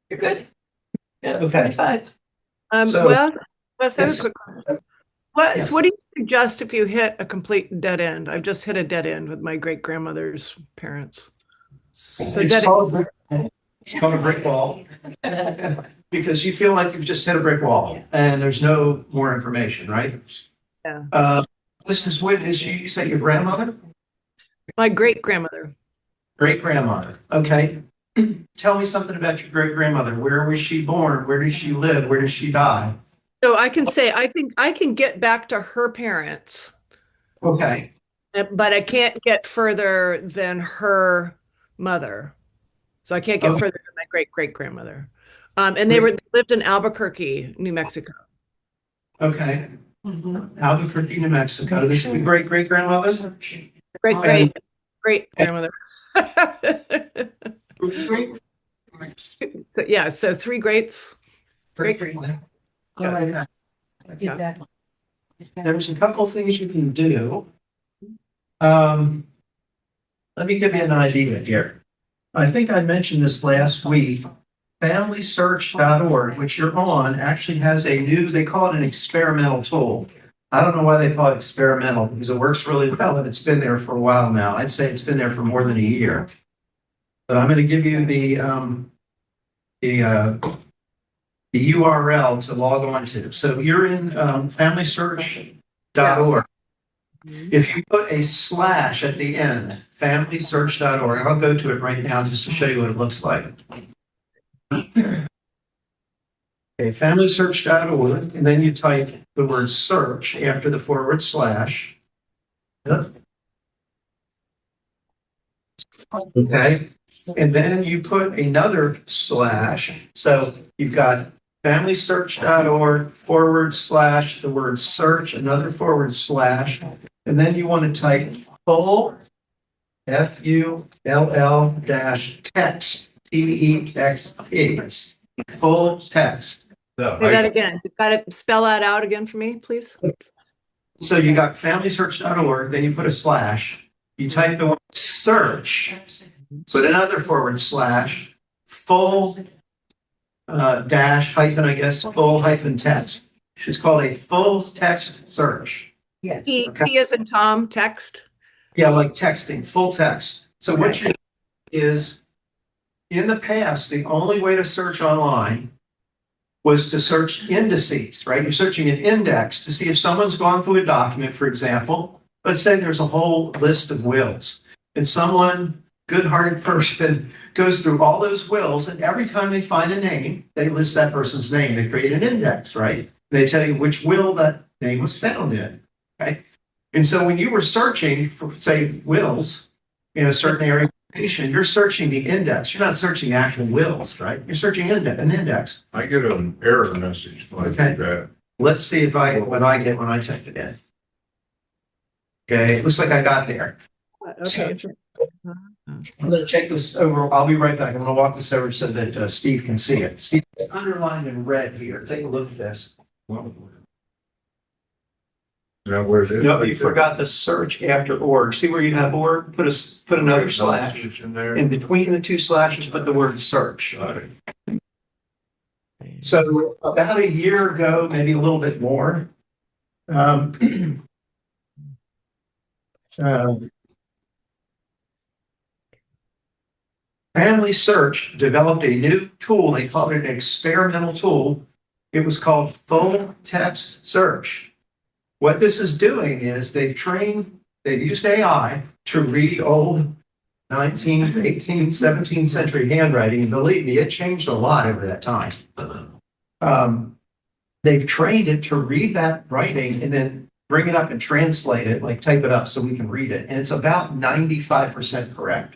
You're good. Yeah,
Okay.
25.
So-
Well, let's have a
Yes.
quick question.
Yes.
What do you suggest if you hit a complete dead end? I've just hit a dead end with my great grandmother's parents. So
It's
dead
called a brick wall because you feel like you've just hit a brick wall and there's no more information, right?
Yeah.
This is when is you said your grandmother?
my great grandmother.
Great grandmother. Okay. Tell me something about your great grandmother. Where was she born? Where did she live? Where did she die?
So I can say I think I can get back to her parents,
Okay.
but I can't get further than her mother. So I can't get
Okay.
further than my great great grandmother. And they lived in Albuquerque, New Mexico.
Okay. Albuquerque, New Mexico. This is the great great grandmother.
Great great great grandmother. So, yeah, so 3 greats. Great greats.
Yeah.
Get that.
There's a couple things you can do. Let me give you an idea here. I think I mentioned this last week. FamilySearch.org, which you're on, actually has a new, they call it an experimental tool. I don't know why they call it experimental because it works really well and it's been there for a while now. I'd say it's been there for more than a year. But I'm going to give you the URL to log on to. So you're in FamilySearch.org. If you put a slash at the end, FamilySearch.org, I'll go to it right now just to show you what it looks like. Okay, FamilySearch.org, and then you type the word search after the /. Okay, and then you put another slash. So you've got FamilySearch.org / the word search, another /, and then you want to type full FULL dash text, TEXT, full text.
So
Say that
I,
again. You've got to spell that out again for me, please.
So you got FamilySearch.org, then you put a slash, you type the word search, put another forward slash, full dash hyphen, I guess, full hyphen text. It's called a full text search.
Yes.
T as in Tom, text.
Yeah, like texting, full text. So what you do is, in the past, the only way to search online was to search indices, right? You're searching an index to see if someone's gone through a document, for example. Let's say there's a whole list of wills, and someone, good-hearted person, goes through all those wills, and every time they find a name, they list that person's name. They create an index, right? They tell you which will that name was found in, right? And so when you were searching for, say, wills in a certain area, you're searching the index. You're not searching the actual wills, right? You're searching an index.
I get an error message like
Okay.
that.
Let's see if what I get when I type it in. Okay, it looks like I got there.
Okay.
I'm gonna check this over. I'll be right back. I'm gonna walk this over so that Steve can see it. See, it's underlined in red here. Take a look at this.
Is that where it is?
No, you forgot the search after org. See where you have org? Put another slash.
In there.
In between the two slashes, put the word search.
Got it.
So about a year ago, maybe a little bit more, Family Search developed a new tool. They called it an experimental tool. It was called full text search. What this is doing is they've used AI to read old 19th, 18th, 17th century handwriting. And believe me, it changed a lot over that time. They've trained it to read that writing and then bring it up and translate it, like type it up so we can read it. And it's about 95% correct.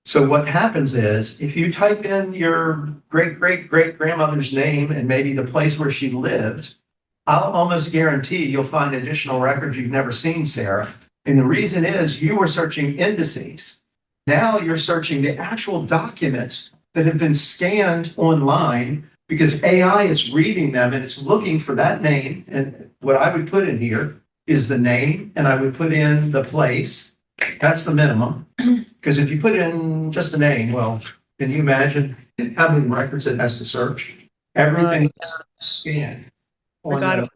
So what happens is if you type in your great-great-great-grandmother's name and maybe the place where she lived, I'll almost guarantee you'll find additional records you've never seen, Sarah. And the reason is you were searching indices. Now you're searching the actual documents that have been scanned online because AI is reading them and it's looking for that name. And what I would put in here is the name, and I would put in the place. That's the minimum. Because if you put in just a name, well, can you imagine how many records it has to search? Everything is scanned.
I got it.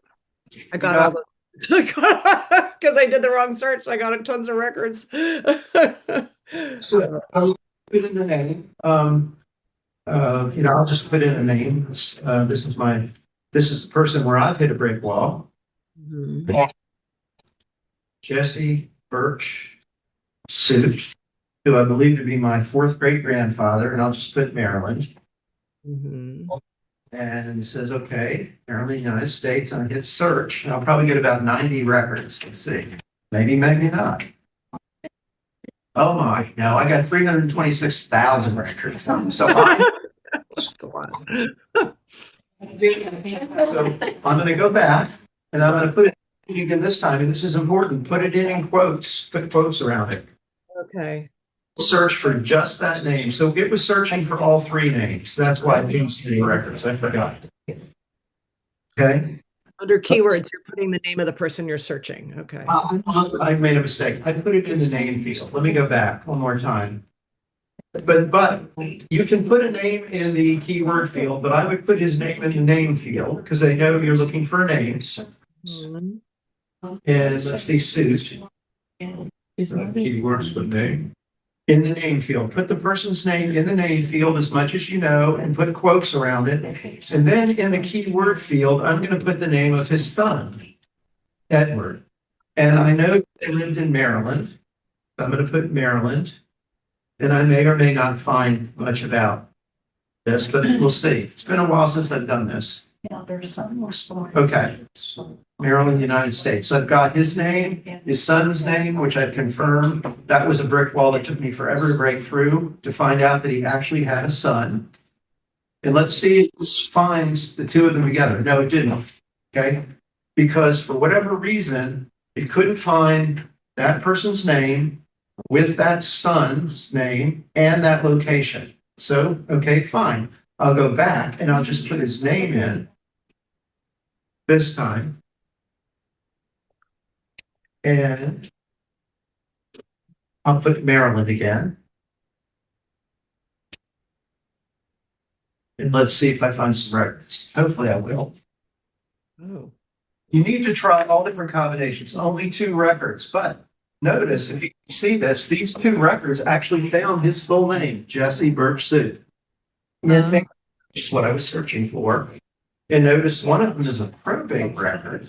I got all the because I did the wrong search. I got tons of records.
So I'll put in the name. I'll just put in a name. This is the person where I've hit a brick wall.
Mhm.
Jesse Birch Suit, who I believe to be my fourth great grandfather, and I'll just put Maryland.
Mhm.
And it says, okay, Maryland, United States, and I hit search, and I'll probably get about 90 records. Let's see. Maybe not. Oh my, no, I got 326,000 records. So I'm going to go back and I'm going to put it in again this time, and this is important. Put it in quotes, put quotes around it.
Okay.
Search for just that name. So it was searching for all three names. That's why it needs three records. I forgot. Okay.
Under keywords, you're putting the name of the person you're searching. Okay.
I made a mistake. I put it in the name field. Let me go back one more time. But you can put a name in the keyword field, but I would put his name in the name field because they know you're looking for names.
Mhm.
And let's see, suit.
Keywords with name.
In the name field, put the person's name in the name field as much as you know and put quotes around it. And then in the keyword field, I'm going to put the name of his son, Edward. And I know they lived in Maryland. So I'm going to put Maryland. And I may or may not find much about this, but we'll see. It's been a while since I've done this.
Yeah, their son was born.
Okay. Maryland, United States. So I've got his name, his son's name, which I've confirmed. That was a brick wall that took me forever to break through to find out that he actually had a son. And let's see if this finds the two of them together. No, it didn't. Okay. Because for whatever reason, it couldn't find that person's name with that son's name and that location. So, okay, fine. I'll go back and I'll just put his name in this time. And I'll put Maryland again. And let's see if I find some records. Hopefully I will.
Oh.
You need to try all different combinations, only 2 records, but notice if you see this, these 2 records actually found his full name, Jesse Birch Suit. Which is what I was searching for. And notice one of them is a probate record.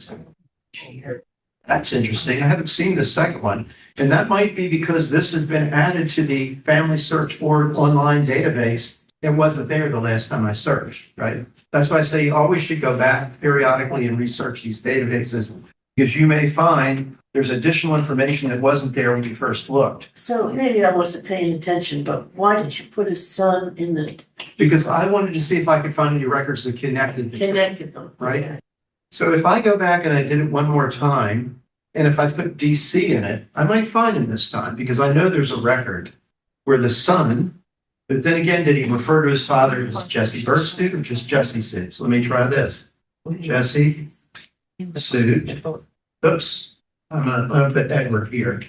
That's interesting. I haven't seen the second one. And that might be because this has been added to the Family Search Board online database. It wasn't there the last time I searched, right? That's why I say you always should go back periodically and research these databases, because you may find there's additional information that wasn't there when you first looked.
So maybe I wasn't paying attention, but why did you put his son in the
Because I wanted to see if I could find any records that connected the two,
connected them?
right? So if I go back and I did it one more time, and if I put DC in it, I might find him this time, because I know there's a record where the son, but then again, did he refer to his father as Jesse Birch Suit or just Jesse Suit? So let me try this. Jesse Suit. Oops. I'm gonna put Edward here.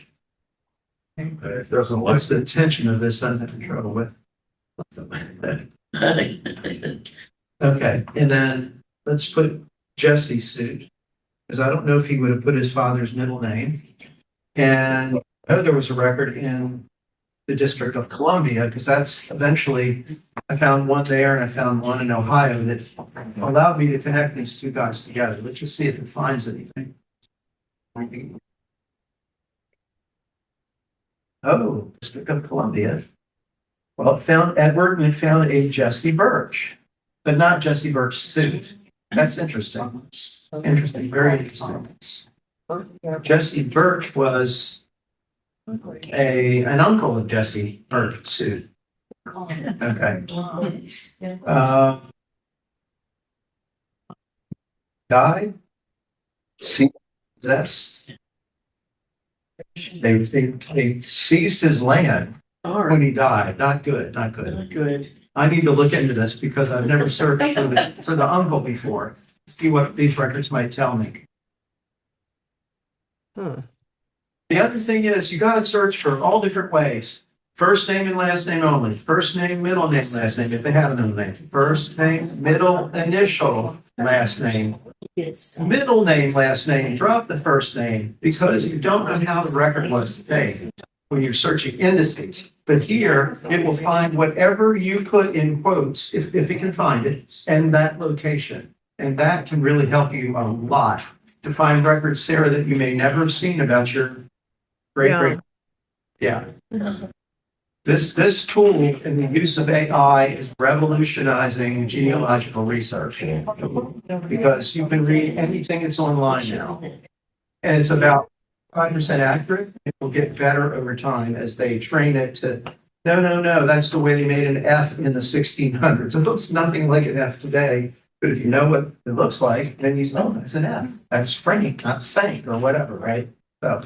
What's the intention of this I'm having trouble with? Okay, and then let's put Jesse Suit, because I don't know if he would have put his father's middle name. And I know there was a record in the District of Columbia, because that's eventually, I found one there and I found one in Ohio that allowed me to connect these 2 guys together. Let's just see if it finds anything. Oh, District of Columbia. Well, it found Edward and it found a Jesse Birch, but not Jesse Birch Suit. That's interesting. Interesting, very interesting. Jesse Birch was an uncle of Jesse Birch Suit. Okay. Died. See, that's they seized his land
All
when
right,
he died. Not good, not good.
good.
I need to look into this because I've never searched for the uncle before. See what these records might tell me.
Huh.
The other thing is you got to search for all different ways. First name and last name only. First name, middle name, last name, if they have a middle name. First name, middle, initial, last name.
Yes.
Middle name, last name, drop the first name, because you don't know how the record was today when you're searching indices. But here, it will find whatever you put in quotes, if it can find it, and that location. And that can really help you a lot to find records, Sarah, that you may never have seen about your great. Yeah. This tool and the use of AI is revolutionizing genealogical research, because you can read anything that's online now. And it's about 5% accurate. It will get better over time as they train it to, no, that's the way they made an F in the 1600s. It looks nothing like an F today, but if you know what it looks like, then you know, that's an F. That's Frank, not Sank or whatever, right? So,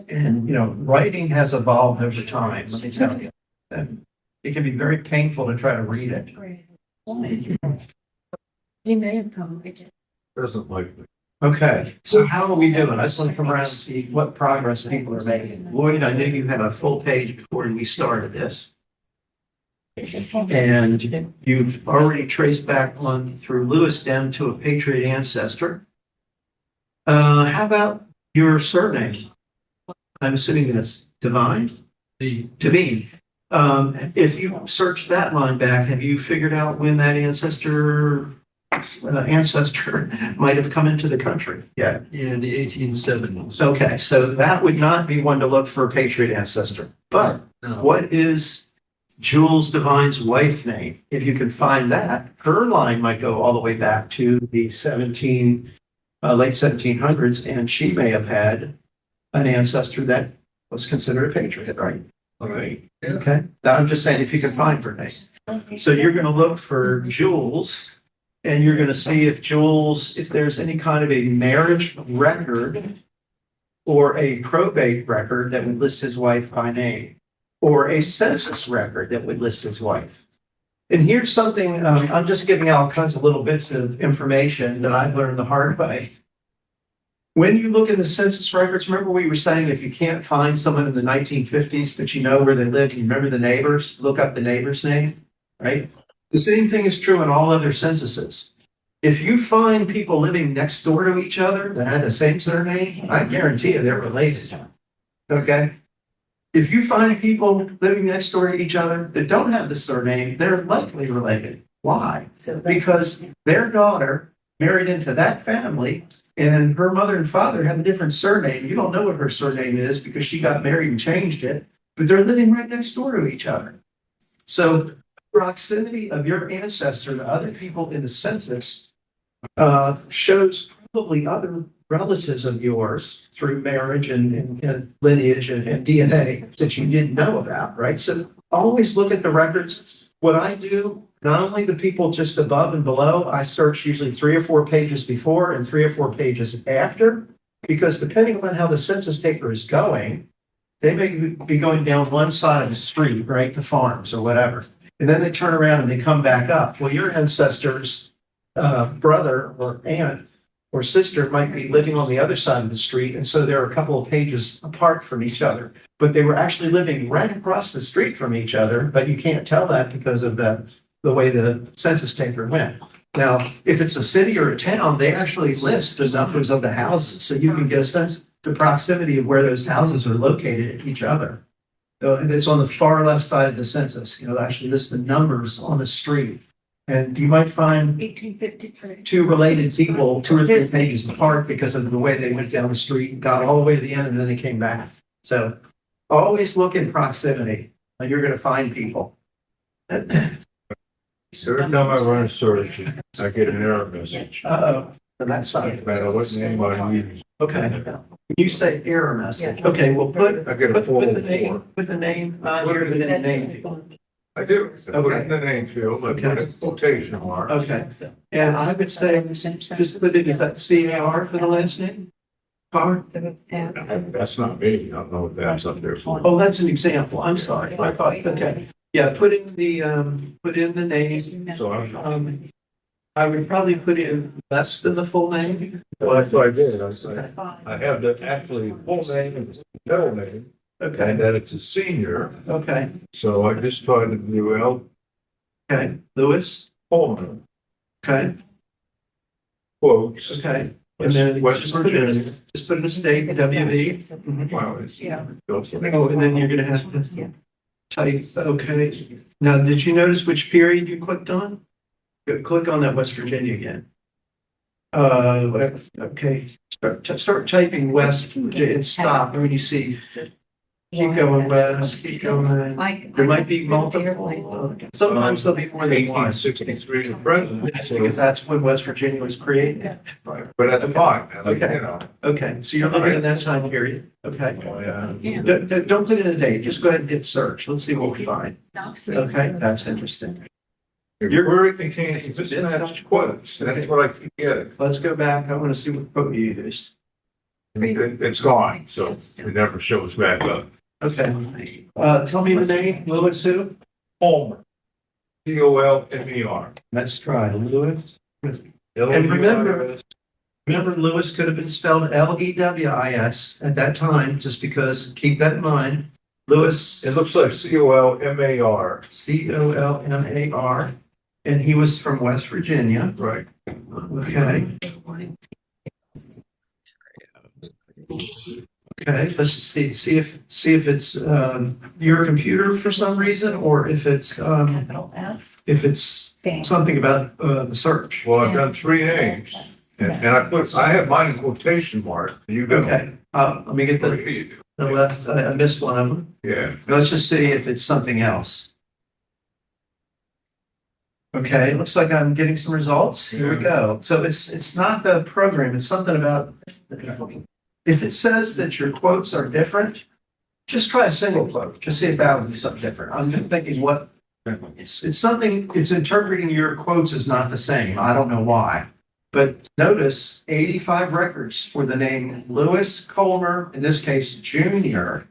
and, writing has evolved over time, let me tell you. And it can be very painful to try to read it.
He may have come.
Doesn't like me.
Okay, so how are we doing? I just want to come around and see what progress people are making. Lloyd, I knew you had a full page before we started this. And you've already traced back on through Lewis down to a Patriot ancestor. How about your surname? I'm assuming that's Divine? Devine. If you search that line back, have you figured out when that ancestor might have come into the country? Yeah.
In the 1870s.
Okay, so that would not be one to look for a Patriot ancestor. But
No.
what is Jules Devine's wife name? If you can find that, her line might go all the way back to the late 1700s, and she may have had an ancestor that was considered a patriot, right? All right.
Yeah.
Okay. I'm just saying if you can find her name. So you're going to look for Jules, and you're going to see if there's any kind of a marriage record or a probate record that would list his wife by name, or a census record that would list his wife. And here's something, I'm just giving out all kinds of little bits of information that I've learned the hard way. When you look at the census records, remember we were saying if you can't find someone in the 1950s, but you know where they lived, you remember the neighbors, look up the neighbor's name, right? The same thing is true in all other censuses. If you find people living next door to each other that had the same surname, I guarantee you they're related. Okay? If you find people living next door to each other that don't have the surname, they're likely related. Why? Because their daughter married into that family and her mother and father have a different surname. You don't know what her surname is because she got married and changed it, but they're living right next door to each other. So proximity of your ancestor to other people in the census shows probably other relatives of yours through marriage and lineage and DNA that you didn't know about, right? So always look at the records. What I do, not only the people just above and below, I search usually 3 or 4 pages before and 3 or 4 pages after, because depending on how the census taker is going, they may be going down one side of the street, right, to farms or whatever. And then they turn around and they come back up. Well, your ancestor's brother or aunt or sister might be living on the other side of the street. And so they're a couple of pages apart from each other, but they were actually living right across the street from each other. But you can't tell that because of the way the census taker went. Now, if it's a city or a town, they actually list the numbers of the houses. So you can get a sense of the proximity of where those houses are located at each other. And it's on the far left side of the census. You know, actually lists the numbers on the street. And you might find
1853.
2 related people 2 or 3 pages apart because of the way they went down the street and got all the way to the end and then they came back. So always look in proximity and you're going to find people.
Every time I run a search, I get an error message.
Uh-oh, on that
No
side.
matter what name I use,
Okay. You say error message. Okay, well,
I get a
put the
404.
name, put the name, here, put in the name.
I do. I put it in the name field, I put
Okay.
a quotation mark.
Okay, and I would say, just put it, is that CAR for the last name? Car?
That's not me. I don't know what that's up there for.
Oh, that's an example. I'm sorry. I thought, okay. Yeah, put in the name.
So I'm,
I would probably put in less than the full name.
well, that's what I did. I said, I have the actually full name and middle name, and
Okay,
that it's a senior.
okay,
So I just tried to do L.
okay. Lewis,
Pullman,
okay,
quotes.
okay. And then
West
just put in
Virginia.
a state, WV.
Well, it's-
Yeah.
Oh, and then you're gonna have to type, okay. Now, did you notice which period you clicked on? Click on that West Virginia again. Whatever, okay, start typing West Virginia and stop when you see, keep going west, keep going. There might be multiple, sometimes there'll be more than one.
1863 to present.
Because that's when West Virginia was created.
Right. But at the time, like,
Okay.
you know.
Okay, so you're looking at that time period, okay?
Oh, yeah.
Don't put in a date, just go ahead and hit search, let's see what we find. Okay, that's interesting.
Your query contains mismatched quotes. That's what I keep getting.
Let's go back, I want to see what quote you used.
It's gone, so it never shows back up.
Okay, tell me the name, Lewis who?
Palmer. Colmer.
Let's try Lewis.
And
Remember Lewis could have been spelled Lewis at that time, just because, keep that in mind. Lewis,
it looks like Colmar.
Colmar, and he was from West Virginia.
Right.
Okay. Okay, let's just see if it's your computer for some reason, or if it's something about the search.
Well, I've done 3 names and I have mine in quotation mark. You go.
Okay, let me get the left, I missed one of them.
Yeah.
Let's just see if it's something else. Okay, looks like I'm getting some results. Here we go. So it's not the program, it's something about, if it says that your quotes are different, just try a single quote, just see if that would be something different. I'm just thinking it's something, it's interpreting your quotes as not the same. I don't know why. But notice 85 records for the name Lewis Colmer, in this case, Jr.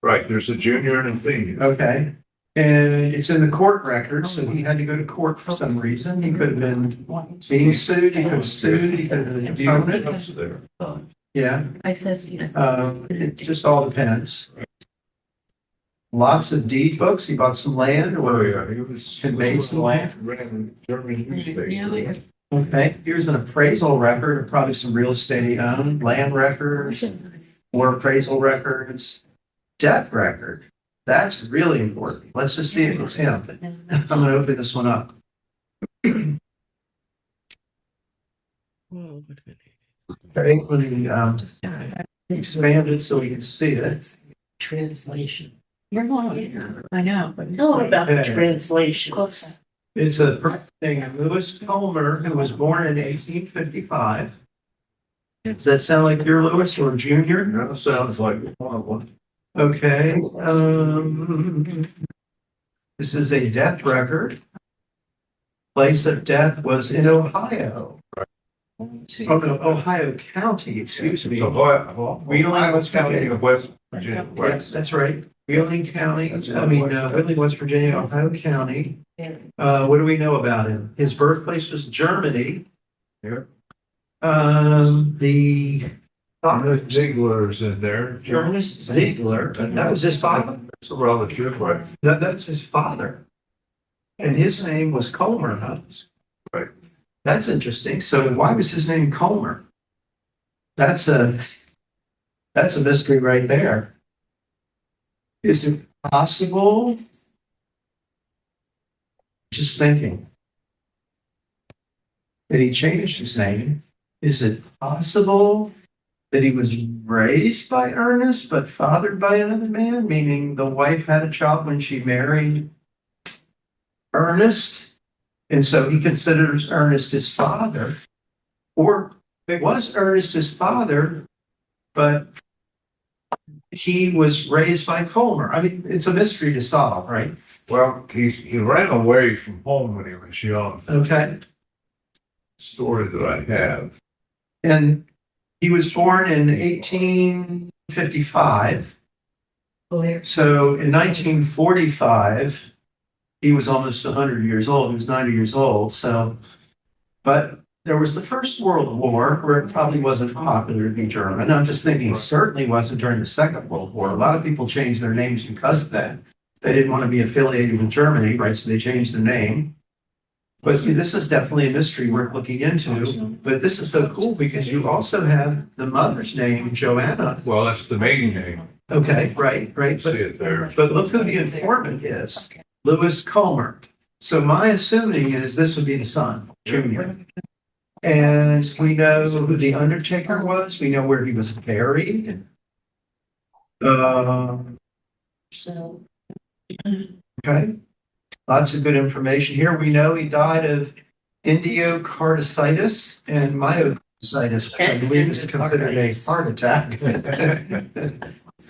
Right, there's a junior and a senior.
Okay. And it's in the court records, so he had to go to court for some reason. He could have been being sued, he could have sued, he could have been an opponent.
There.
Yeah,
I says,
it just all depends. Lots of deed books. He bought some land
Oh,
or,
yeah, he was.
Had made some land.
Ran a German newspaper.
okay, here's an appraisal record of probably some real estate he owned, land records, more appraisal records, death record. That's really important. Let's just see if it's him. I'm gonna open this one up. Okay, let me expand it so we can see it.
translation. You're not here. I know, but know about the
Okay.
translations.
It's a perfect thing. Lewis Colmer, who was born in 1855. Does that sound like you're Lewis or Junior?
That sounds like one of them.
Okay, this is a death record. Place of death was in Ohio. Oh, no, Ohio County, excuse me.
Wheeling, West County of West Virginia.
Yes,
West.
that's right. Wheeling County, Wheeling, West Virginia, Ohio County. What do we know about him? His birthplace was Germany.
Yeah.
The
Ernest Ziegler's in there.
Ernest Ziegler, that was his father.
That's a relative, right?
That's his father. And his name was Colmer, huh?
Right.
That's interesting. So why was his name Colmer? That's a mystery right there. Is it possible? Just thinking. That he changed his name? Is it possible that he was raised by Ernest but fathered by another man? Meaning the wife had a child when she married Ernest? And so he considers Ernest his father. Or it was Ernest his father, but he was raised by Colmer. I mean, it's a mystery to solve, right?
Well, he ran away from home when he was young.
Okay.
Story that I have.
And he was born in 1855. So in 1945, he was almost 100 years old. He was 90 years old. So, but there was the First World War where it probably wasn't popular to be German. I'm just thinking it certainly wasn't during the Second World War. A lot of people changed their names because of that. They didn't want to be affiliated with Germany, right? So they changed the name. But this is definitely a mystery worth looking into. But this is so cool because you also have the mother's name, Joanna.
Well, that's the maiden name.
Okay, right.
See it there.
But look who the informant is, Lewis Colmer. So my assuming is this would be the son, Junior. And we know who the undertaker was. We know where he was buried. Okay. Lots of good information here. We know he died of endocarditis and myocarditis, which I believe is considered a heart attack.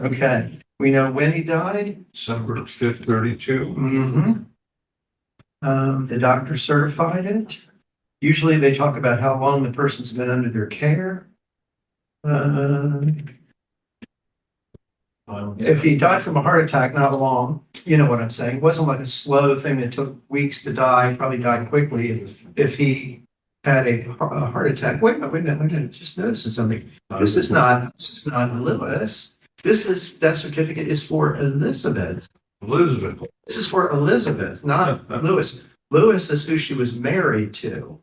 Okay. We know when he died.
December 5th, 32.
The doctor certified it. Usually they talk about how long the person's been under their care. If he died from a heart attack, not long, you know what I'm saying. It wasn't like a slow thing that took weeks to die, probably died quickly. If he had a heart attack, wait a minute, just noticing something. This is not Lewis. That certificate is for Elizabeth.
Elizabeth.
This is for Elizabeth, not Lewis. Lewis is who she was married to.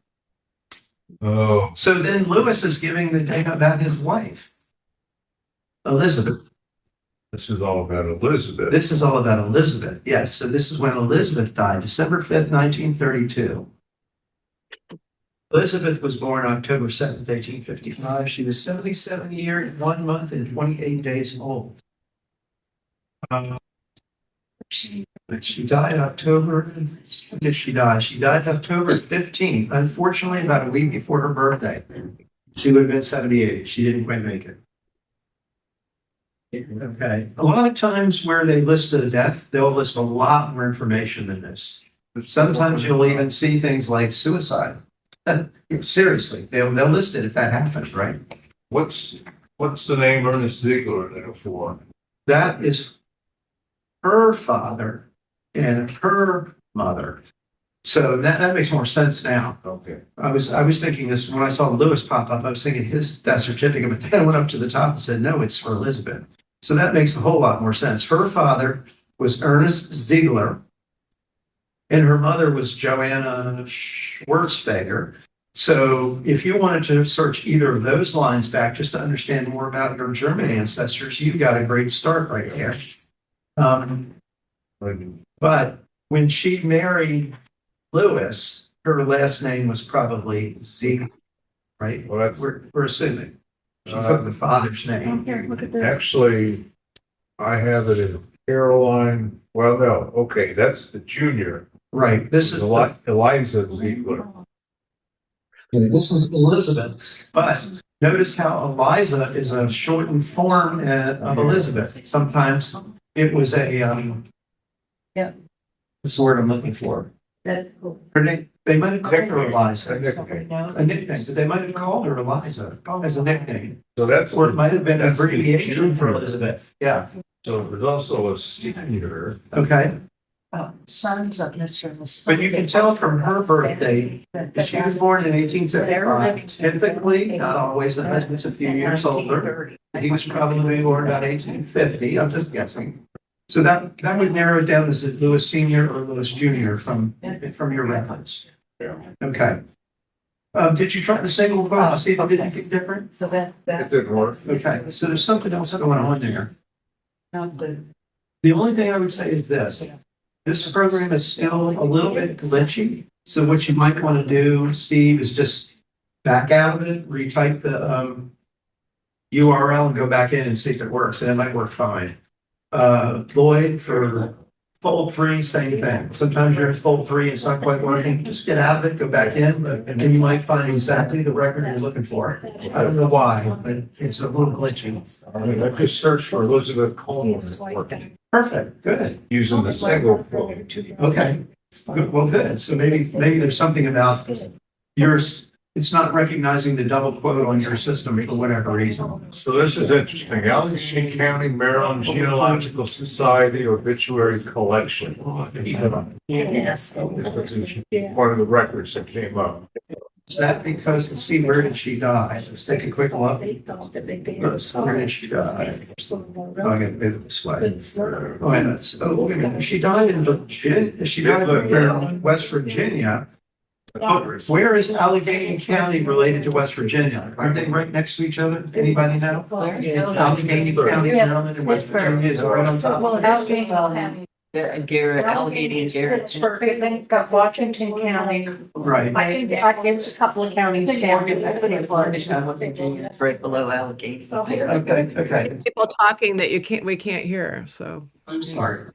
Oh,
So then Lewis is giving the data about his wife, Elizabeth.
this is all about Elizabeth.
This is all about Elizabeth. Yes. So this is when Elizabeth died, December 5th, 1932. Elizabeth was born October 7th, 1855. She was 77 years, 1 month, and 28 days old. She died October. When did she die? She died October 15th. Unfortunately, about a week before her birthday. She would have been 78. She didn't quite make it. Okay. A lot of times where they list a death, they'll list a lot more information than this. Sometimes you'll even see things like suicide. Seriously, they'll list it if that happens, right?
What's the name Ernest Ziegler there for?
That is her father and her mother. So that makes more sense now.
Okay.
I was thinking this when I saw Lewis pop up, I was thinking his death certificate, but then I went up to the top and said, no, it's for Elizabeth. So that makes a whole lot more sense. Her father was Ernest Ziegler, and her mother was Joanna Schwarzfeger. So if you wanted to search either of those lines back just to understand more about your German ancestors, you've got a great start right there. But when she married Lewis, her last name was probably Ziegler, right?
Well, that's,
We're assuming. She took the father's name.
Here, look at this.
actually, I have it in Caroline, well, no, okay, that's the junior.
Right, this is
Eliza Ziegler.
this is Elizabeth, but notice how Eliza is a shortened form of Elizabeth. Sometimes it was a
Yeah.
what's the word I'm looking for?
That's cool.
Her name, they might have called her
A
Eliza,
nickname.
a nickname, but they might have called her Eliza as a nickname,
So that's,
or it might have been an
That's the
abbreviation for
junior.
Elizabeth. Yeah,
so there's also a senior.
okay.
Sons of Mr.
But you can tell from her birth date that she was born in 1855. Typically, not always, the husband's a few years older. He was probably born about 1850, I'm just guessing. So that would narrow it down as Lewis Senior or Lewis Junior from your reference.
Yeah.
Okay. Did you try the single quote to see if it did anything different?
So that's
It
that.
didn't work.
Okay, so there's something else going on there.
Not good.
The only thing I would say is this. This program is still a little bit glitchy. So what you might want to do, Steve, is just back out of it, retype the URL and go back in and see if it works. And it might work fine. Lloyd, for fold 3, same thing. Sometimes you're in fold 3, it's not quite working. Just get out of it, go back in, and you might find exactly the record you're looking for. I don't know why, but it's a little glitchy.
I mean, I just searched for Elizabeth Coleman and it worked,
Perfect, good.
using the single quote.
Okay, good, well, good. So maybe there's something about yours, it's not recognizing the double quote on your system for whatever reason.
So this is interesting. Allegheny County, Maryland Genealogical Society Obituary Collection.
Yes.
This is one of the records that came up.
Is that because, let's see, where did she die? Let's take a quick look. Where did she die? Oh, I got to move it this way. Oh, wait a minute. Oh, wait a minute. She died in West Virginia. Oh, where is Allegheny County related to West Virginia? Aren't they right next to each other? Anybody know? Allegheny County, Maryland, and West Virginia is right on top.
Garrett, Allegheny and Garrett.
Then you've got Washington County.
Right.
I think it's a couple of counties.
It's right below Allegheny.
Okay.
People talking that we can't hear, so.
I'm sorry.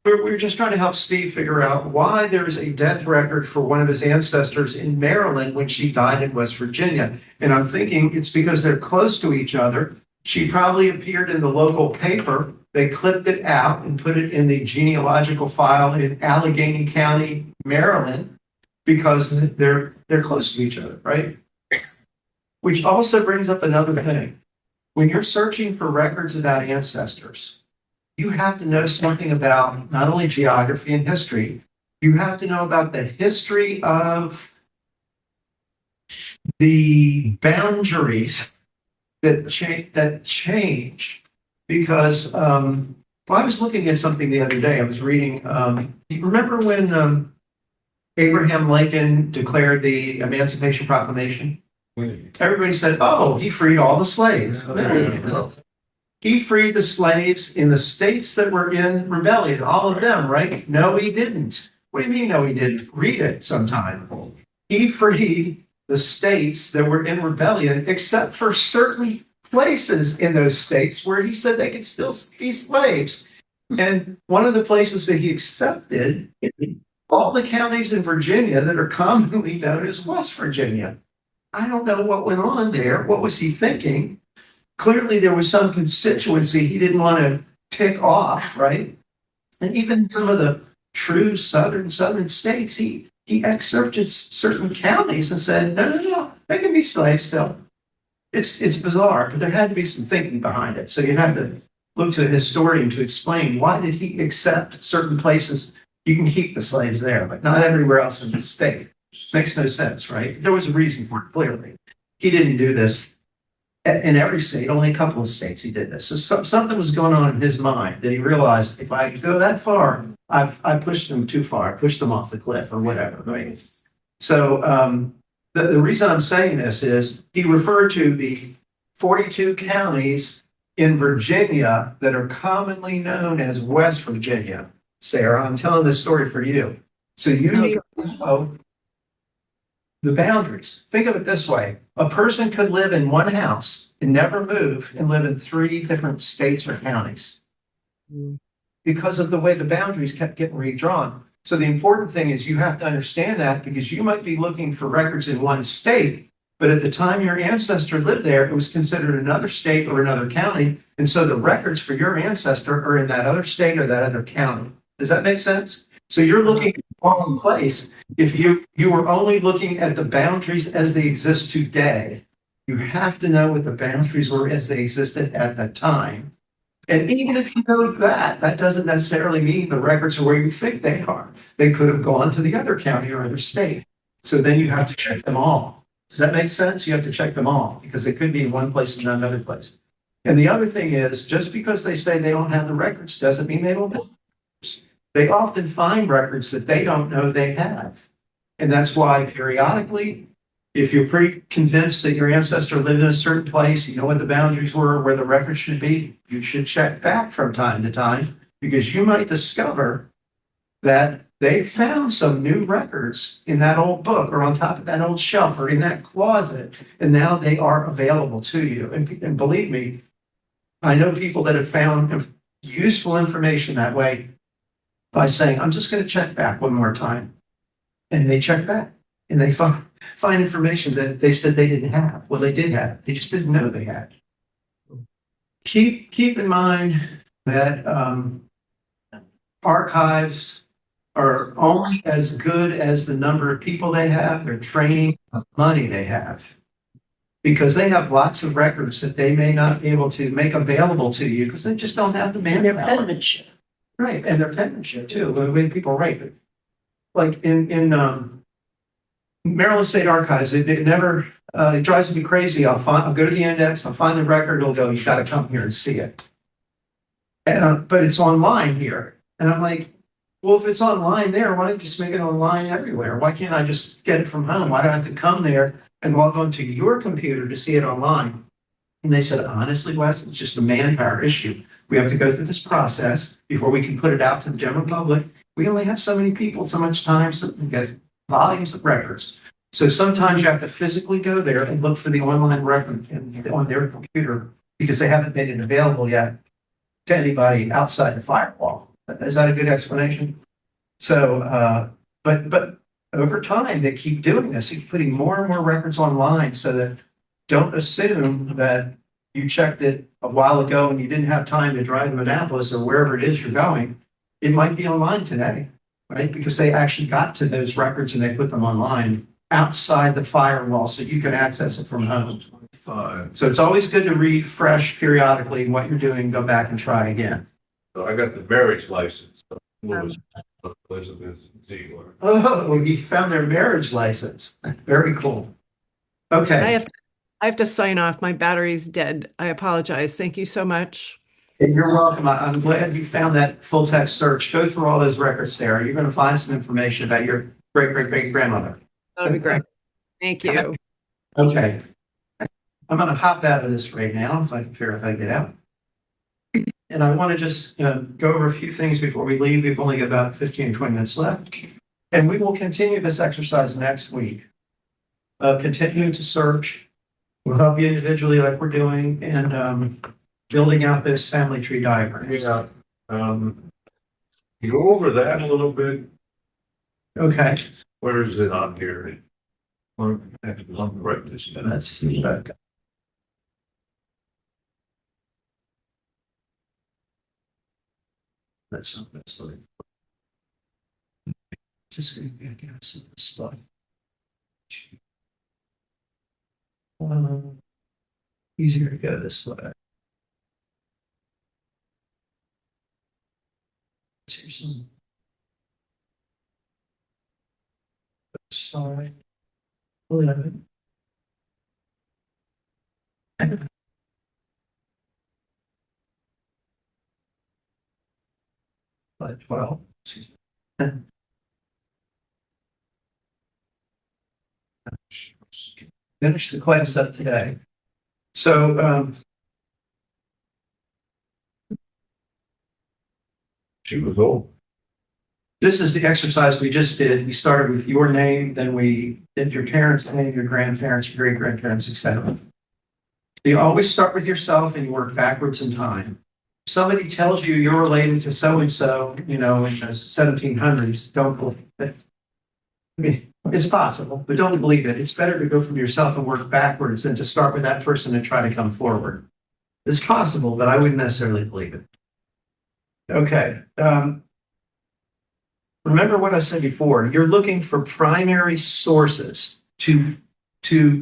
We're just trying to help Steve figure out why there is a death record for one of his ancestors in Maryland when she died in West Virginia. And I'm thinking it's because they're close to each other. She probably appeared in the local paper. They clipped it out and put it in the genealogical file in Allegheny County, Maryland, because they're close to each other, right? Which also brings up another thing. When you're searching for records about ancestors, you have to know something about not only geography and history, you have to know about the history of the boundaries that change. Because I was looking at something the other day. I was reading, you remember when Abraham Lincoln declared the Emancipation Proclamation? Everybody said, oh, he freed all the slaves. No. He freed the slaves in the states that were in rebellion, all of them, right? No, he didn't. What do you mean, no, he didn't? Read it sometime. He freed the states that were in rebellion, except for certain places in those states where he said they could still be slaves. And one of the places that he accepted, all the counties in Virginia that are commonly known as West Virginia. I don't know what went on there. What was he thinking? Clearly, there was some constituency he didn't want to tick off, right? And even some of the true southern states, he he excerpted certain counties and said, no, they can be slaves still. It's bizarre, but there had to be some thinking behind it. So you'd have to look to a historian to explain why did he accept certain places you can keep the slaves there, but not everywhere else in the state. Makes no sense, right? There was a reason for it, clearly. He didn't do this in every state, only a couple of states he did this. So something was going on in his mind that he realized if I go that far, I pushed them too far, I pushed them off the cliff or whatever, right? So the reason I'm saying this is he referred to the 42 counties in Virginia that are commonly known as West Virginia. Sarah, I'm telling this story for you. So you need to know the boundaries. Think of it this way. A person could live in one house and never move and live in 3 different states or counties because of the way the boundaries kept getting redrawn. So the important thing is you have to understand that because you might be looking for records in one state, but at the time your ancestor lived there, it was considered another state or another county. And so the records for your ancestor are in that other state or that other county. Does that make sense? So you're looking at the wrong place. If you were only looking at the boundaries as they exist today, you have to know what the boundaries were as they existed at the time. And even if you know that, that doesn't necessarily mean the records are where you think they are. They could have gone to the other county or other state. So then you have to check them all. Does that make sense? You have to check them all because they could be in one place and not another place. And the other thing is, just because they say they don't have the records doesn't mean they don't have. They often find records that they don't know they have. And that's why periodically, if you're pretty convinced that your ancestor lived in a certain place, you know what the boundaries were, where the records should be, you should check back from time to time because you might discover that they found some new records in that old book or on top of that old shelf or in that closet, and now they are available to you. And believe me, I know people that have found useful information that way by saying, I'm just going to check back one more time. And they check back and they find information that they said they didn't have. Well, they did have. They just didn't know they had. Keep in mind that archives are only as good as the number of people they have, their training, the money they have. Because they have lots of records that they may not be able to make available to you because they just don't have the manpower.
Their penmanship.
Right, and their penmanship too, the way people write it. Like in Maryland State Archives, it never, it drives me crazy. I'll go to the index, I'll find the record, it'll go, you gotta come here and see it. And, but it's online here. And I'm like, well, if it's online there, why don't you just make it online everywhere? Why can't I just get it from home? Why do I have to come there and log onto your computer to see it online? And they said, honestly, Wes, it's just a manpower issue. We have to go through this process before we can put it out to the general public. We only have so many people, so much time, so we got volumes of records. So sometimes you have to physically go there and look for the online record on their computer because they haven't made it available yet to anybody outside the firewall. Is that a good explanation? So, but over time, they keep doing this. They keep putting more and more records online so that don't assume that you checked it a while ago and you didn't have time to drive to Annapolis or wherever it is you're going. It might be online today, right? Because they actually got to those records and they put them online outside the firewall so you can access it from home. So it's always good to refresh periodically what you're doing, go back and try again.
So I got the marriage license. Elizabeth Ziegler.
Oh, you found their marriage license. Very cool. Okay.
I have to sign off. My battery's dead. I apologize. Thank you so much.
You're welcome. I'm glad you found that full text search. Go through all those records, Sarah. You're going to find some information about your great grandmother.
That'll be great. Thank you.
Okay. I'm going to hop out of this right now if I can figure out how to get out. And I want to just go over a few things before we leave. We've only got about 15 or 20 minutes left. And we will continue this exercise next week. Continuing to search. We'll help you individually like we're doing and building out this family tree diagram.
Yeah. You go over that a little bit.
Okay.
Where is it on here? Or actually, let me write this down.
Let's see. Let's look. just gonna get us some stuff. Easier to go this way. Here's some. Sorry. 11. 12. Finish the class up today. So,
She was old.
this is the exercise we just did. We started with your name, then we did your parents' name, your grandparents, your great grandparents, etc. You always start with yourself and you work backwards in time. If somebody tells you you're related to so and so, in the 1700s, don't believe it. I mean, it's possible, but don't believe it. It's better to go from yourself and work backwards than to start with that person and try to come forward. It's possible, but I wouldn't necessarily believe it. Okay. Remember what I said before. You're looking for primary sources to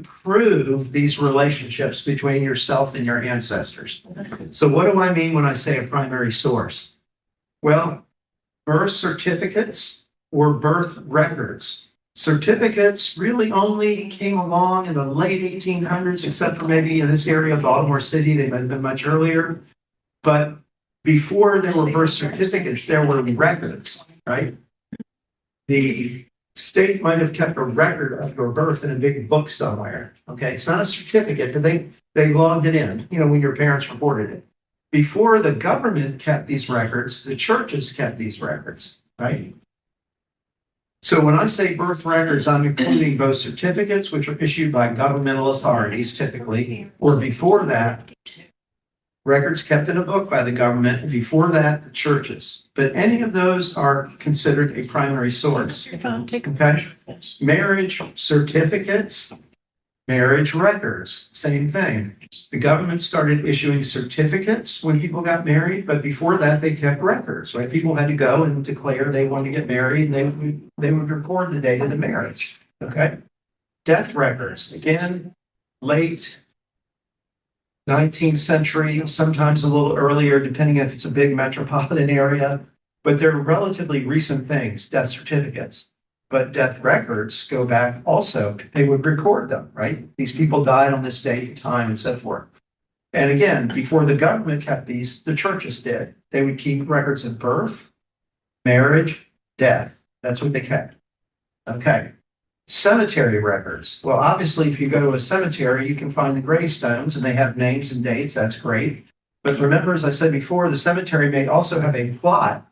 prove these relationships between yourself and your ancestors. So what do I mean when I say a primary source? Well, birth certificates or birth records. Certificates really only came along in the late 1800s, except for maybe in this area of Baltimore City. They might have been much earlier. But before there were birth certificates, there were records, right? The state might have kept a record of your birth in a big book somewhere. Okay, it's not a certificate, but they logged it in, when your parents reported it. Before the government kept these records, the churches kept these records, right? So when I say birth records, I'm including both certificates, which are issued by governmental authorities typically, or before that, records kept in a book by the government, and before that, the churches. But any of those are considered a primary source. Okay? Marriage certificates, marriage records, same thing. The government started issuing certificates when people got married, but before that, they kept records, right? People had to go and declare they wanted to get married, and they would record the date of the marriage. Okay? Death records, again, late 19th century, sometimes a little earlier, depending if it's a big metropolitan area, but they're relatively recent things, death certificates. But death records go back also, they would record them, right? These people died on this date, time, and so forth. And again, before the government kept these, the churches did. They would keep records of birth, marriage, death. That's what they kept. Okay. Cemetery records. Well, obviously, if you go to a cemetery, you can find the gravestones and they have names and dates. That's great. But remember, as I said before, the cemetery may also have a plot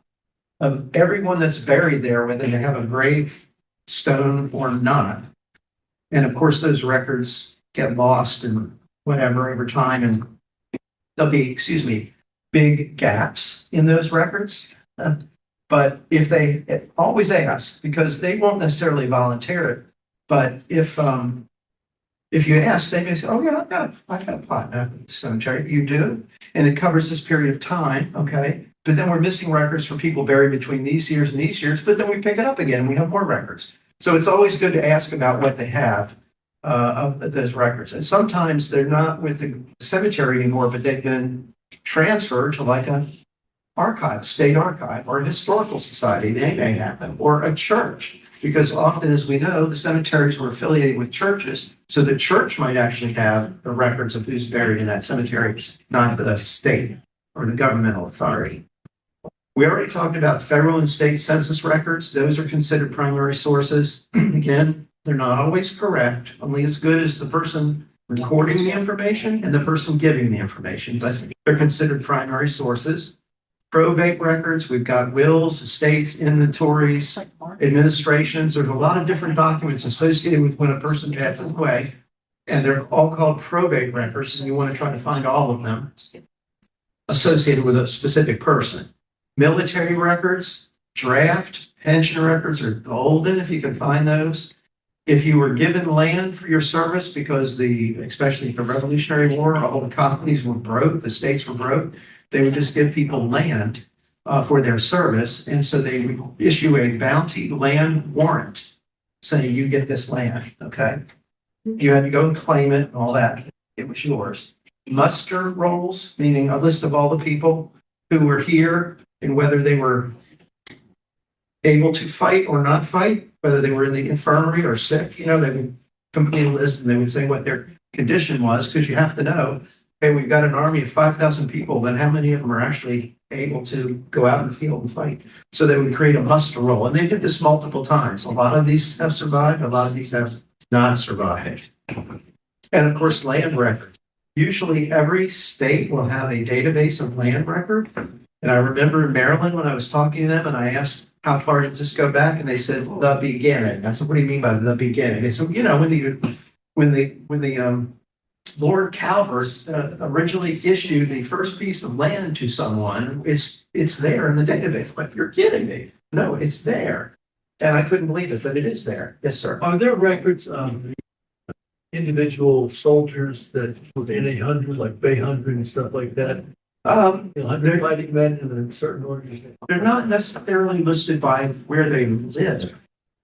of everyone that's buried there, whether they have a gravestone or not. And of course, those records get lost and whatever over time, and there'll be, big gaps in those records. But if they always ask, because they won't necessarily volunteer it, but if you ask, they may say, "Oh yeah, I've got a plot map of the cemetery." You do, and it covers this period of time, okay? But then we're missing records for people buried between these years and these years. But then we pick it up again, and we have more records. So it's always good to ask about what they have of those records. And sometimes they're not with the cemetery anymore, but they've been transferred to like a archive, state archive, or a historical society. They may have them, or a church, because often, as we know, the cemeteries were affiliated with churches, so the church might actually have the records of who's buried in that cemetery, not the state or the governmental authority. We already talked about federal and state census records. Those are considered primary sources. Again, they're not always correct, only as good as the person recording the information and the person giving the information, but they're considered primary sources. Probate records, we've got wills, estates, inventories, administrations. There's a lot of different documents associated with when a person passes away, and they're all called probate records, and you want to try to find all of them associated with a specific person. Military records, draft, pension records are golden if you can find those. If you were given land for your service because especially the Revolutionary War, all the colonies were broke, the states were broke, they would just give people land for their service. And so they would issue a bounty land warrant saying you get this land, okay? You had to go and claim it and all that. It was yours. Muster rolls, meaning a list of all the people who were here and whether they were able to fight or not fight, whether they were in the infirmary or sick. You know, they would complete a list and they would say what their condition was, because you have to know, okay, we've got an army of 5,000 people, then how many of them are actually able to go out in the field and fight? So they would create a muster roll, and they did this multiple times. A lot of these have survived, a lot of these have not survived. And of course, land records. Usually every state will have a database of land records. And I remember in Maryland when I was talking to them and I asked, how far does this go back? And they said, the beginning. I said, what do you mean by the beginning? They said, you know, when the Lord Calvert originally issued the first piece of land to someone, it's there in the database. Like, you're kidding me. No, it's there. And I couldn't believe it, but it is there. Yes, sir.
Are there records of individual soldiers that were in 800, like Bay 100 and stuff like that? You know, 100 fighting men in a certain organization?
They're not necessarily listed by where they live,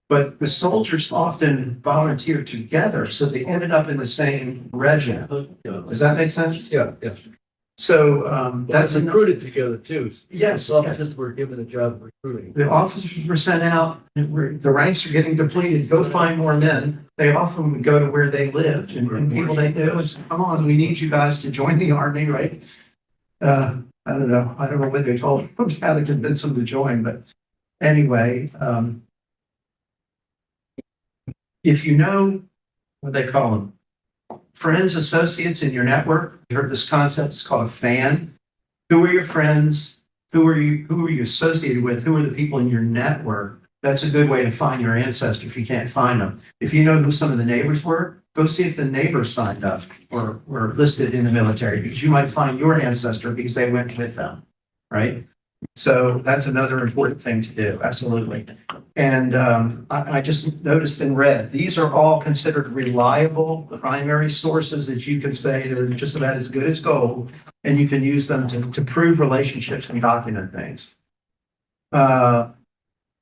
but the soldiers often volunteered together, so they ended up in the same regiment. Does that make sense?
Yeah, yeah.
So
That's
that's
recruited together too.
Yes,
Officers were given a job of recruiting.
the officers were sent out, the ranks are getting depleted, go find more men. They often would go to where they lived and people they knew and say, come on, we need you guys to join the army, right? I don't know what they told them, how to convince them to join, but anyway, if you know what they call them, friends, associates in your network, you heard this concept, it's called a fan. Who are your friends? Who are you associated with? Who are the people in your network? That's a good way to find your ancestor if you can't find them. If you know who some of the neighbors were, go see if the neighbors signed up or were listed in the military, because you might find your ancestor because they went with them, right? So that's another important thing to do, absolutely. And I just noticed in red, these are all considered reliable primary sources that you can say they're just about as good as gold, and you can use them to prove relationships and document things.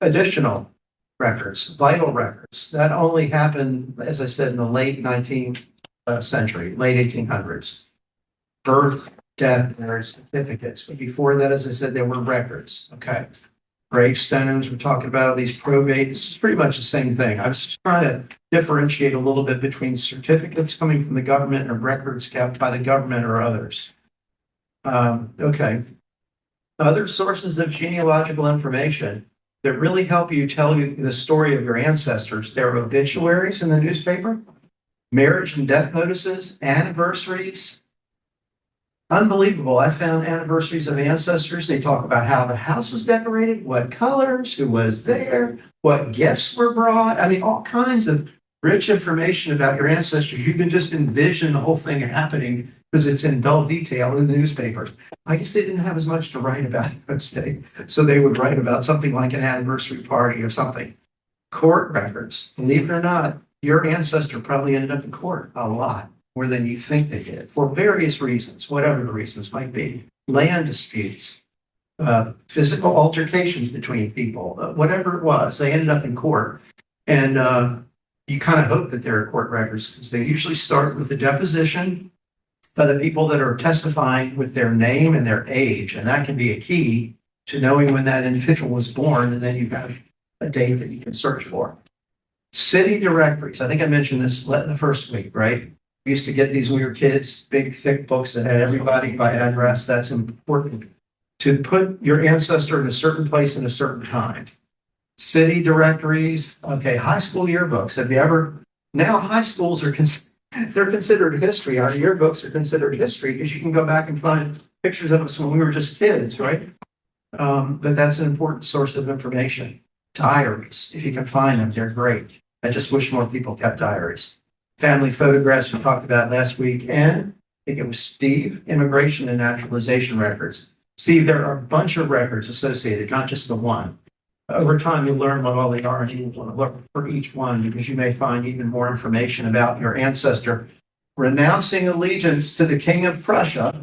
Additional records, vital records, that only happened, as I said, in the late 19th century, late 1800s. Birth, death, marriage certificates. But before that, as I said, there were records. Okay. Gravestones, we're talking about these probates. It's pretty much the same thing. I was just trying to differentiate a little bit between certificates coming from the government and records kept by the government or others. Okay. Other sources of genealogical information that really help you tell you the story of your ancestors. There are obituaries in the newspaper, marriage and death notices, anniversaries. Unbelievable. I found anniversaries of ancestors. They talk about how the house was decorated, what colors, who was there, what gifts were brought. I mean, all kinds of rich information about your ancestors. You can just envision the whole thing happening because it's in dull detail in the newspapers. I guess they didn't have as much to write about in those days. So they would write about something like an anniversary party or something. Court records. Believe it or not, your ancestor probably ended up in court a lot more than you think they did for various reasons, whatever the reasons might be. Land disputes, physical altercations between people, whatever it was, they ended up in court. And you kind of hope that there are court records because they usually start with the deposition by the people that are testifying with their name and their age. And that can be a key to knowing when that individual was born. And then you've got a date that you can search for. City directories. I think I mentioned this in the first week, right? We used to get these when we were kids, big, thick books that had everybody by address. That's important to put your ancestor in a certain place in a certain time. City directories. Okay, high school yearbooks. Have you ever? Now high schools are they're considered history. Our yearbooks are considered history because you can go back and find pictures of us when we were just kids, right? But that's an important source of information. Diaries, if you can find them, they're great. I just wish more people kept diaries. Family photographs we talked about last week, and I think it was Steve, immigration and naturalization records. Steve, there are a bunch of records associated, not just the one. Over time, you'll learn what all they are, and you want to look for each one because you may find even more information about your ancestor renouncing allegiance to the King of Prussia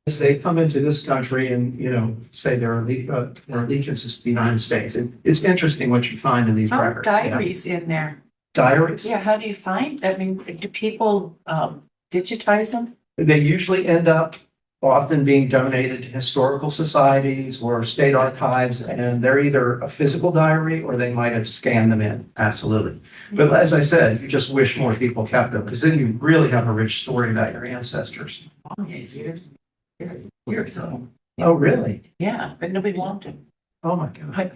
is they come into this country and, say their allegiance is to the United States. It's interesting what you find in these
Oh,
records. Yeah.
diaries in there.
Diaries?
Yeah, how do you find, I mean, do people digitize them?
They usually end up often being donated to historical societies or state archives, and they're either a physical diary or they might have scanned them in. Absolutely. But as I said, you just wish more people kept them, because then you really have a rich story about your ancestors.
Oh, yeah, years ago.
Oh, really?
Yeah, but nobody wanted them.
Oh, my God.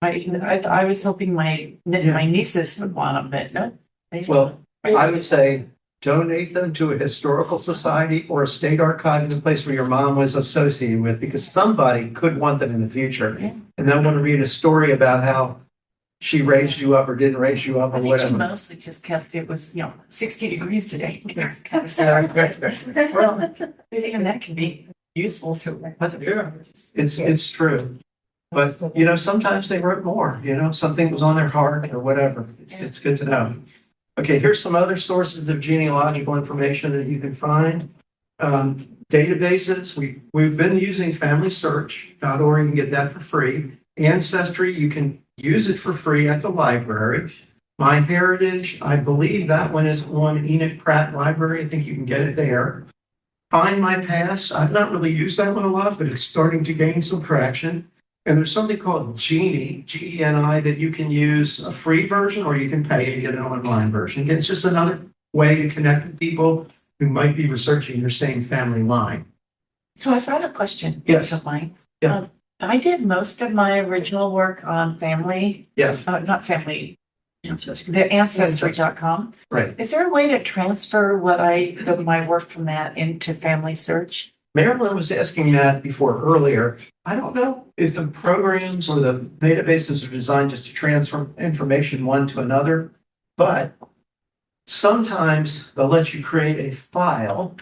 I was hoping my nieces would want them, but no. they
Well,
don't.
I would say donate them to a historical society or a state archive in the place where your mom was associated with, because somebody could want them in the future.
Yeah.
And they'll want to read a story about how she raised you up or didn't raise you up
I
or
think she
whatever.
mostly just kept, it was, 60 degrees today. Kind of sad. Well, even that can be useful to weather.
It's true. But, sometimes they wrote more, something was on their heart or whatever. It's good to know. Okay, here's some other sources of genealogical information that you can find. Databases, we've been using FamilySearch.org, you can get that for free. Ancestry, you can use it for free at the library. MyHeritage, I believe that one is on Enoch Pratt Library, I think you can get it there. Find My Past, I've not really used that one a lot, but it's starting to gain some traction. And there's something called Geni, Geni, that you can use a free version or you can pay and get an online version. Again, it's just another way to connect with people who might be researching your same family line.
So I got a question.
Yes.
If you don't mind.
Yeah.
I did most of my original work on family,
Yeah,
not family, the ancestry.com.
right.
Is there a way to transfer my work from that into Family Search?
Marilyn was asking that before earlier. I don't know if the programs or the databases are designed just to transfer information one to another, but sometimes they'll let you create a file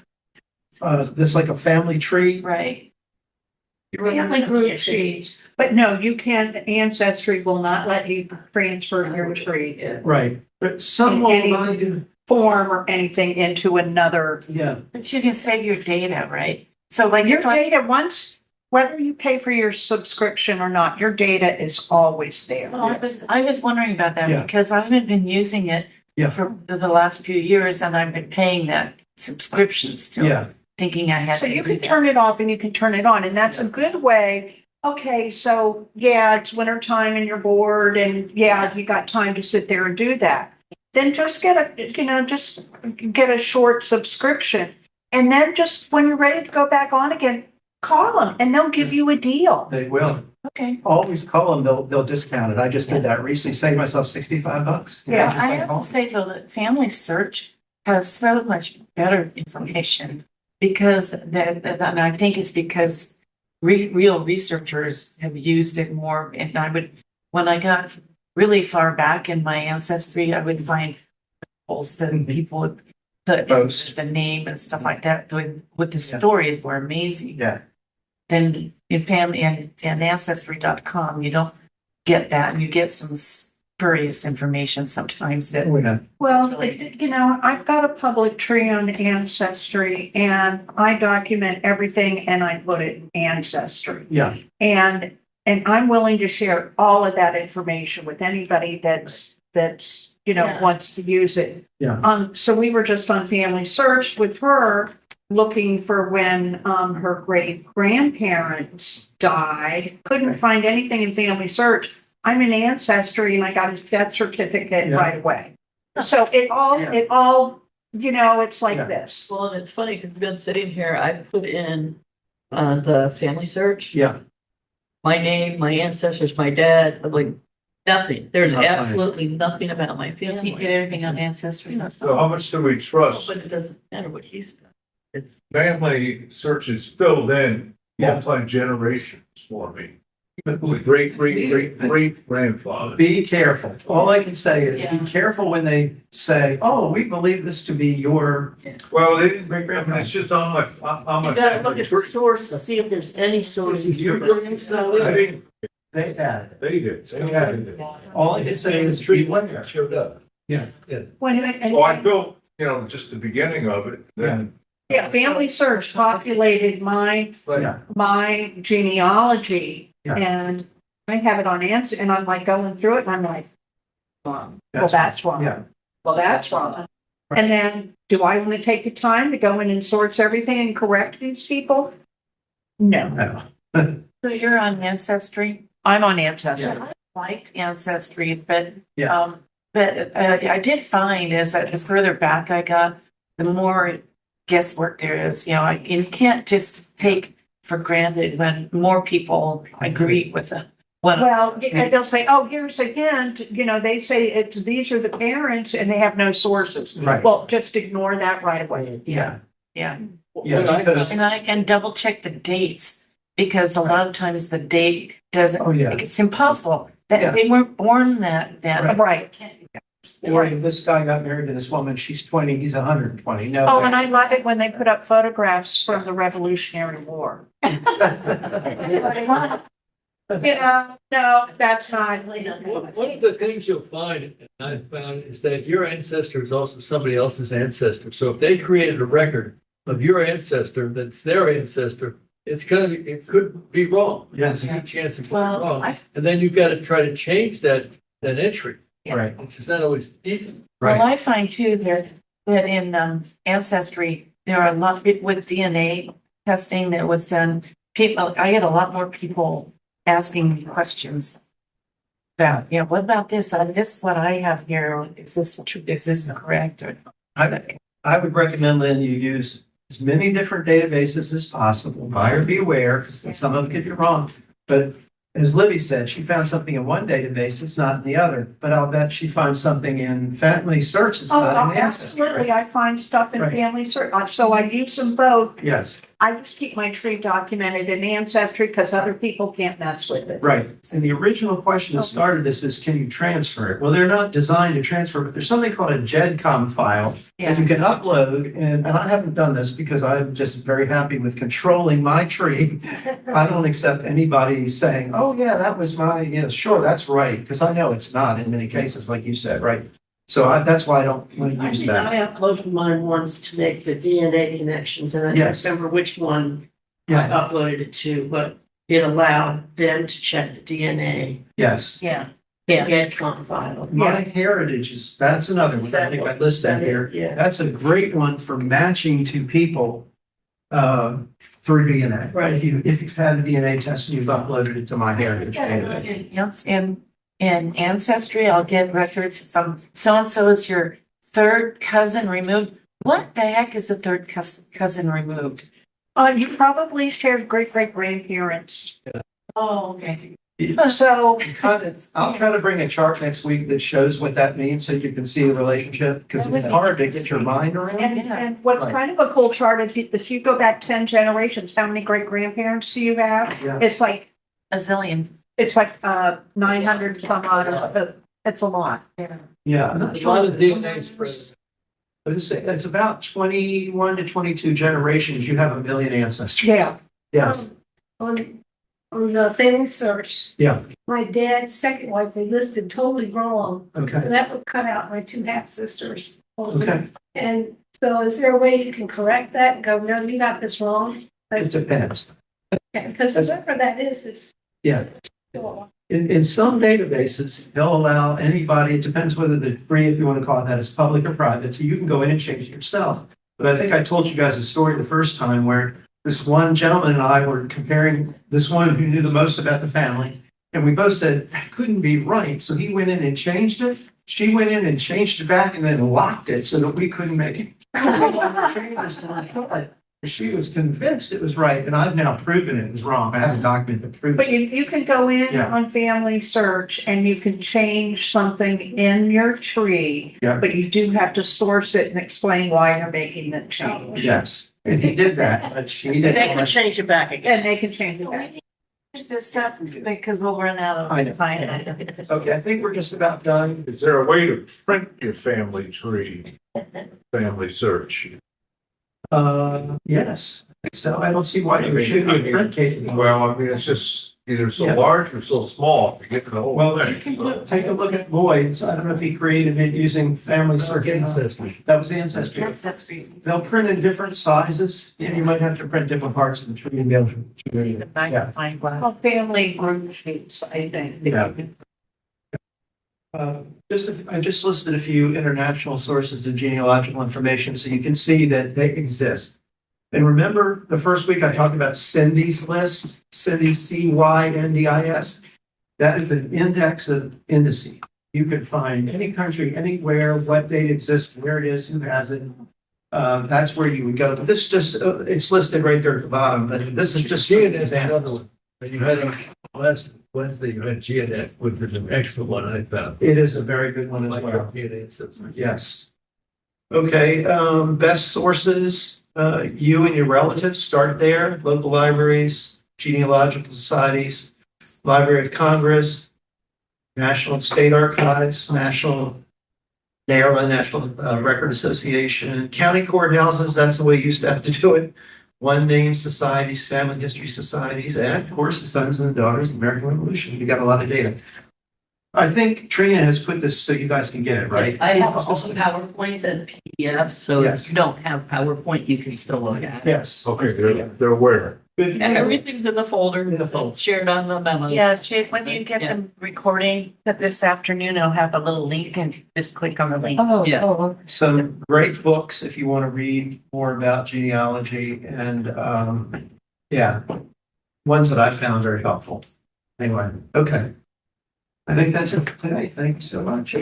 that's like a family tree.
Right.
Family group sheets, but no, you can't, Ancestry will not let you transfer your tree
Right, but some will
Any-
allow you,
form or anything into another.
yeah,
But you can save your data, right? So like
Your
if I,
data, once, whether you pay for your subscription or not, your data is always there.
well, I was wondering about that
Yeah.
because I haven't been using it
Yeah.
for the last few years and I've been paying that subscription still.
yeah.
Thinking I had
So
to
you
do
can
that.
turn it off and you can turn it on, and that's a good way. Okay, so yeah, it's winter time and you're bored and yeah, you got time to sit there and do that. Then just get a short subscription. And then just when you're ready to go back on again, call them and they'll give you a deal.
They will.
Okay.
Always call them, they'll discount it. I just did that recently, saved myself $65.
Yeah,
just
I
by
have to
calling.
say though that Family Search has so much better information because and I think it's because real researchers have used it more. And when I got really far back in my ancestry, I would find polls that people would
Post.
the name and stuff like that. With the stories were amazing.
Yeah,
Then in family and ancestry.com, you don't get that. And you get some spurious information sometimes that
yeah.
Well,
really-
I've got a public tree on Ancestry and I document everything and I put it in Ancestry.
Yeah,
And I'm willing to share all of that information with anybody that's
Yeah.
wants to use it.
Yeah.
So we were just on Family Search with her, looking for when her great grandparents died. Couldn't find anything in Family Search. I'm in Ancestry and I got his death certificate
Yeah.
right away. So it all, it's like
Yeah.
this.
Well, and it's funny because we've been sitting here, I put in the Family Search,
yeah.
my name, my ancestors, my dad, I'm like, nothing. There's
Not funny.
absolutely nothing about my
Does he
family.
get everything on ancestry.com?
So how much do we trust?
But it doesn't matter what he's done. It's
Family searches filled in
Yeah.
multi-generations for me. Great grandfather.
Be careful. All I can say is
Yeah.
be careful when they say, oh, we believe this to be your
Well, they didn't,
great
I mean,
grandfather.
it's just on my
You gotta look
family
at the
tree.
source to see if there's any sources.
I didn't,
They had it.
they did, they had it.
All I can say is treat one fair.
Showed up.
Yeah.
When
Well, I built, just the beginning of it, then
Yeah, Family Search populated
Yeah.
my genealogy
Yeah.
and I have it on answer and I'm like going through it and I'm like, well, that's wrong.
Yeah.
Well, that's wrong. And then do I want to take the time to go in and sort everything and correct these people? No.
No.
So you're on Ancestry? I'm on Ancestry.
Yeah.
I liked Ancestry, but,
Yeah.
I did find is that the further back I got, the more guesswork there is, you can't just take for granted when more people agree with it.
Well, they'll say, oh, here's again, they say these are the parents and they have no sources.
Right.
Well, just ignore that right away.
Yeah.
Yeah.
Yeah, because,
And double check the dates, because a lot of times the date doesn't,
oh, yeah.
it's impossible. That
Yeah.
they weren't born that.
Right.
Or if this guy got married to this woman, she's 20, he's 120. No.
Oh, and I love it when they put up photographs from the Revolutionary War. No, that's not.
One of the things you'll find, and I've found, is that your ancestor is also somebody else's ancestor. So if they created a record of your ancestor that's their ancestor, it could be wrong.
Yes.
There's a good chance of being
Well,
wrong. And then you've got to try to change that entry,
Right.
which is not always easy.
Well, I find too that in Ancestry, there are a lot with DNA testing that was done. I had a lot more people asking me questions about, what about this? This is what I have here. Is this true? Is this correct? Or
I would recommend, Lynn, you use as many different databases as possible. Buyer beware, because some of them could be wrong. But as Libby said, she found something in one database, it's not in the other. But I'll bet she finds something in Family Search, it's not in Ancestry.
Absolutely. I find stuff in
Right.
Family Search. So I use them both.
Yes,
I just keep my tree documented in Ancestry because other people can't mess with it.
right. And the original question that started this is, can you transfer it? Well, they're not designed to transfer, but there's something called a GEDCOM file that you can upload. And I haven't done this because I'm just very happy with controlling my tree. I don't accept anybody saying, oh, yeah, that was sure, that's right. Because I know it's not in many cases, like you said, right? So that's why I don't want to use that.
I uploaded mine once to make the DNA connections, and I don't
Yes.
remember which one I
Yeah,
uploaded it to, but it allowed them to check the DNA
yes.
yeah.
and get file.
My heritage that's another one. I think I listed here.
Yeah.
That's a great one for matching to people through DNA.
Right.
If you've had the DNA test and you've uploaded it to my heritage database.
Yes, in Ancestry, I'll get records from so-and-so is your third cousin removed. What the heck is a third cousin removed?
You probably shared great-great-grandparents.
Oh, okay.
So,
I'll try to bring a chart next week that shows what that means so you can see the relationship, because it's hard to get your mind around.
and what's
Right.
kind of a cool chart, if you go back 10 generations, how many great-grandparents do you have?
Yeah.
It's like
A zillion.
900 some odd. It's a lot.
Yeah.
A lot of DNA spread.
I was saying, it's about 21 to 22 generations, you have a million ancestors.
Yeah.
Yes,
On the Family Search.
Yeah.
My dad's second wife, they listed totally wrong. So
okay,
that would cut out my two half sisters.
okay.
And so is there a way you can correct that and go, no, you got this wrong?
It depends.
Because whoever that is, it's.
Yeah. In some databases, they'll allow anybody, it depends whether the tree, if you want to call it that, is public or private, so you can go in and change it yourself. But I think I told you guys a story the first time where this one gentleman and I were comparing this one who knew the most about the family. And we both said, that couldn't be right. So he went in and changed it. She went in and changed it back and then locked it so that we couldn't make it. She was convinced it was right, and I've now proven it was wrong. I have a document that proves
But
it.
you can go in
Yeah.
on Family Search and you can change something in your tree.
Yeah.
But you do have to source it and explain why you're making that change.
Yes, and he did that, but she didn't.
They can change it back again.
And they can change it back.
This up because we'll run out
I know.
of time.
Okay, I think we're just about done.
Is there a way to print your family tree, Family Search?
Yes, so I don't see why you should be print capable.
Well, I mean, it's just, either so
Yeah.
large or so small to get to the whole
Well,
thing.
take a look at Lloyd's. I don't know if he created it using family search.
Ancestry.
That was Ancestry.
Ancestries.
They'll print in different sizes, and you might have to print different parts of the tree to be able to.
The magnifying glass.
Well, family group sheets, I think.
Yeah. I just listed a few international sources of genealogical information, so you can see that they exist. And remember, the first week I talked about Cindy's list, Cindy's CYNDIS. That is an index of indices. You could find any country, anywhere, what date exists, where it is, who has it. That's where you would go. But this just, it's listed right there at the bottom, but this is just.
GNS, another one. You had last Wednesday, you had GNS, which was an excellent one I found.
It is a very good one as
Like
well.
European ancestors.
Yes. Okay, best sources, you and your relatives, start there, local libraries, genealogical societies, Library of Congress, National and State Archives, NARA, National Record Association, county courthouses, that's the way you used to have to do it. One name societies, family history societies, and of course, the Sons and the Daughters of the American Revolution. You got a lot of data. I think Trina has put this so you guys can get it, right?
I have also PowerPoint as PDF, so
Yes.
if you don't have PowerPoint, you can still look at it.
Yes.
Okay, they're aware.
Good.
And everything's in the folder.
In the folder.
It's shared on the memo.
Yeah, Jake, when you get the recording this afternoon, I'll have a little link and just click on the link.
Oh,
Yeah.
oh,
Some great books if you want to read more about genealogy and, yeah, ones that I found very helpful. Anyway, okay. I think that's it for today. Thank you so much.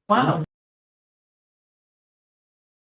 Wow.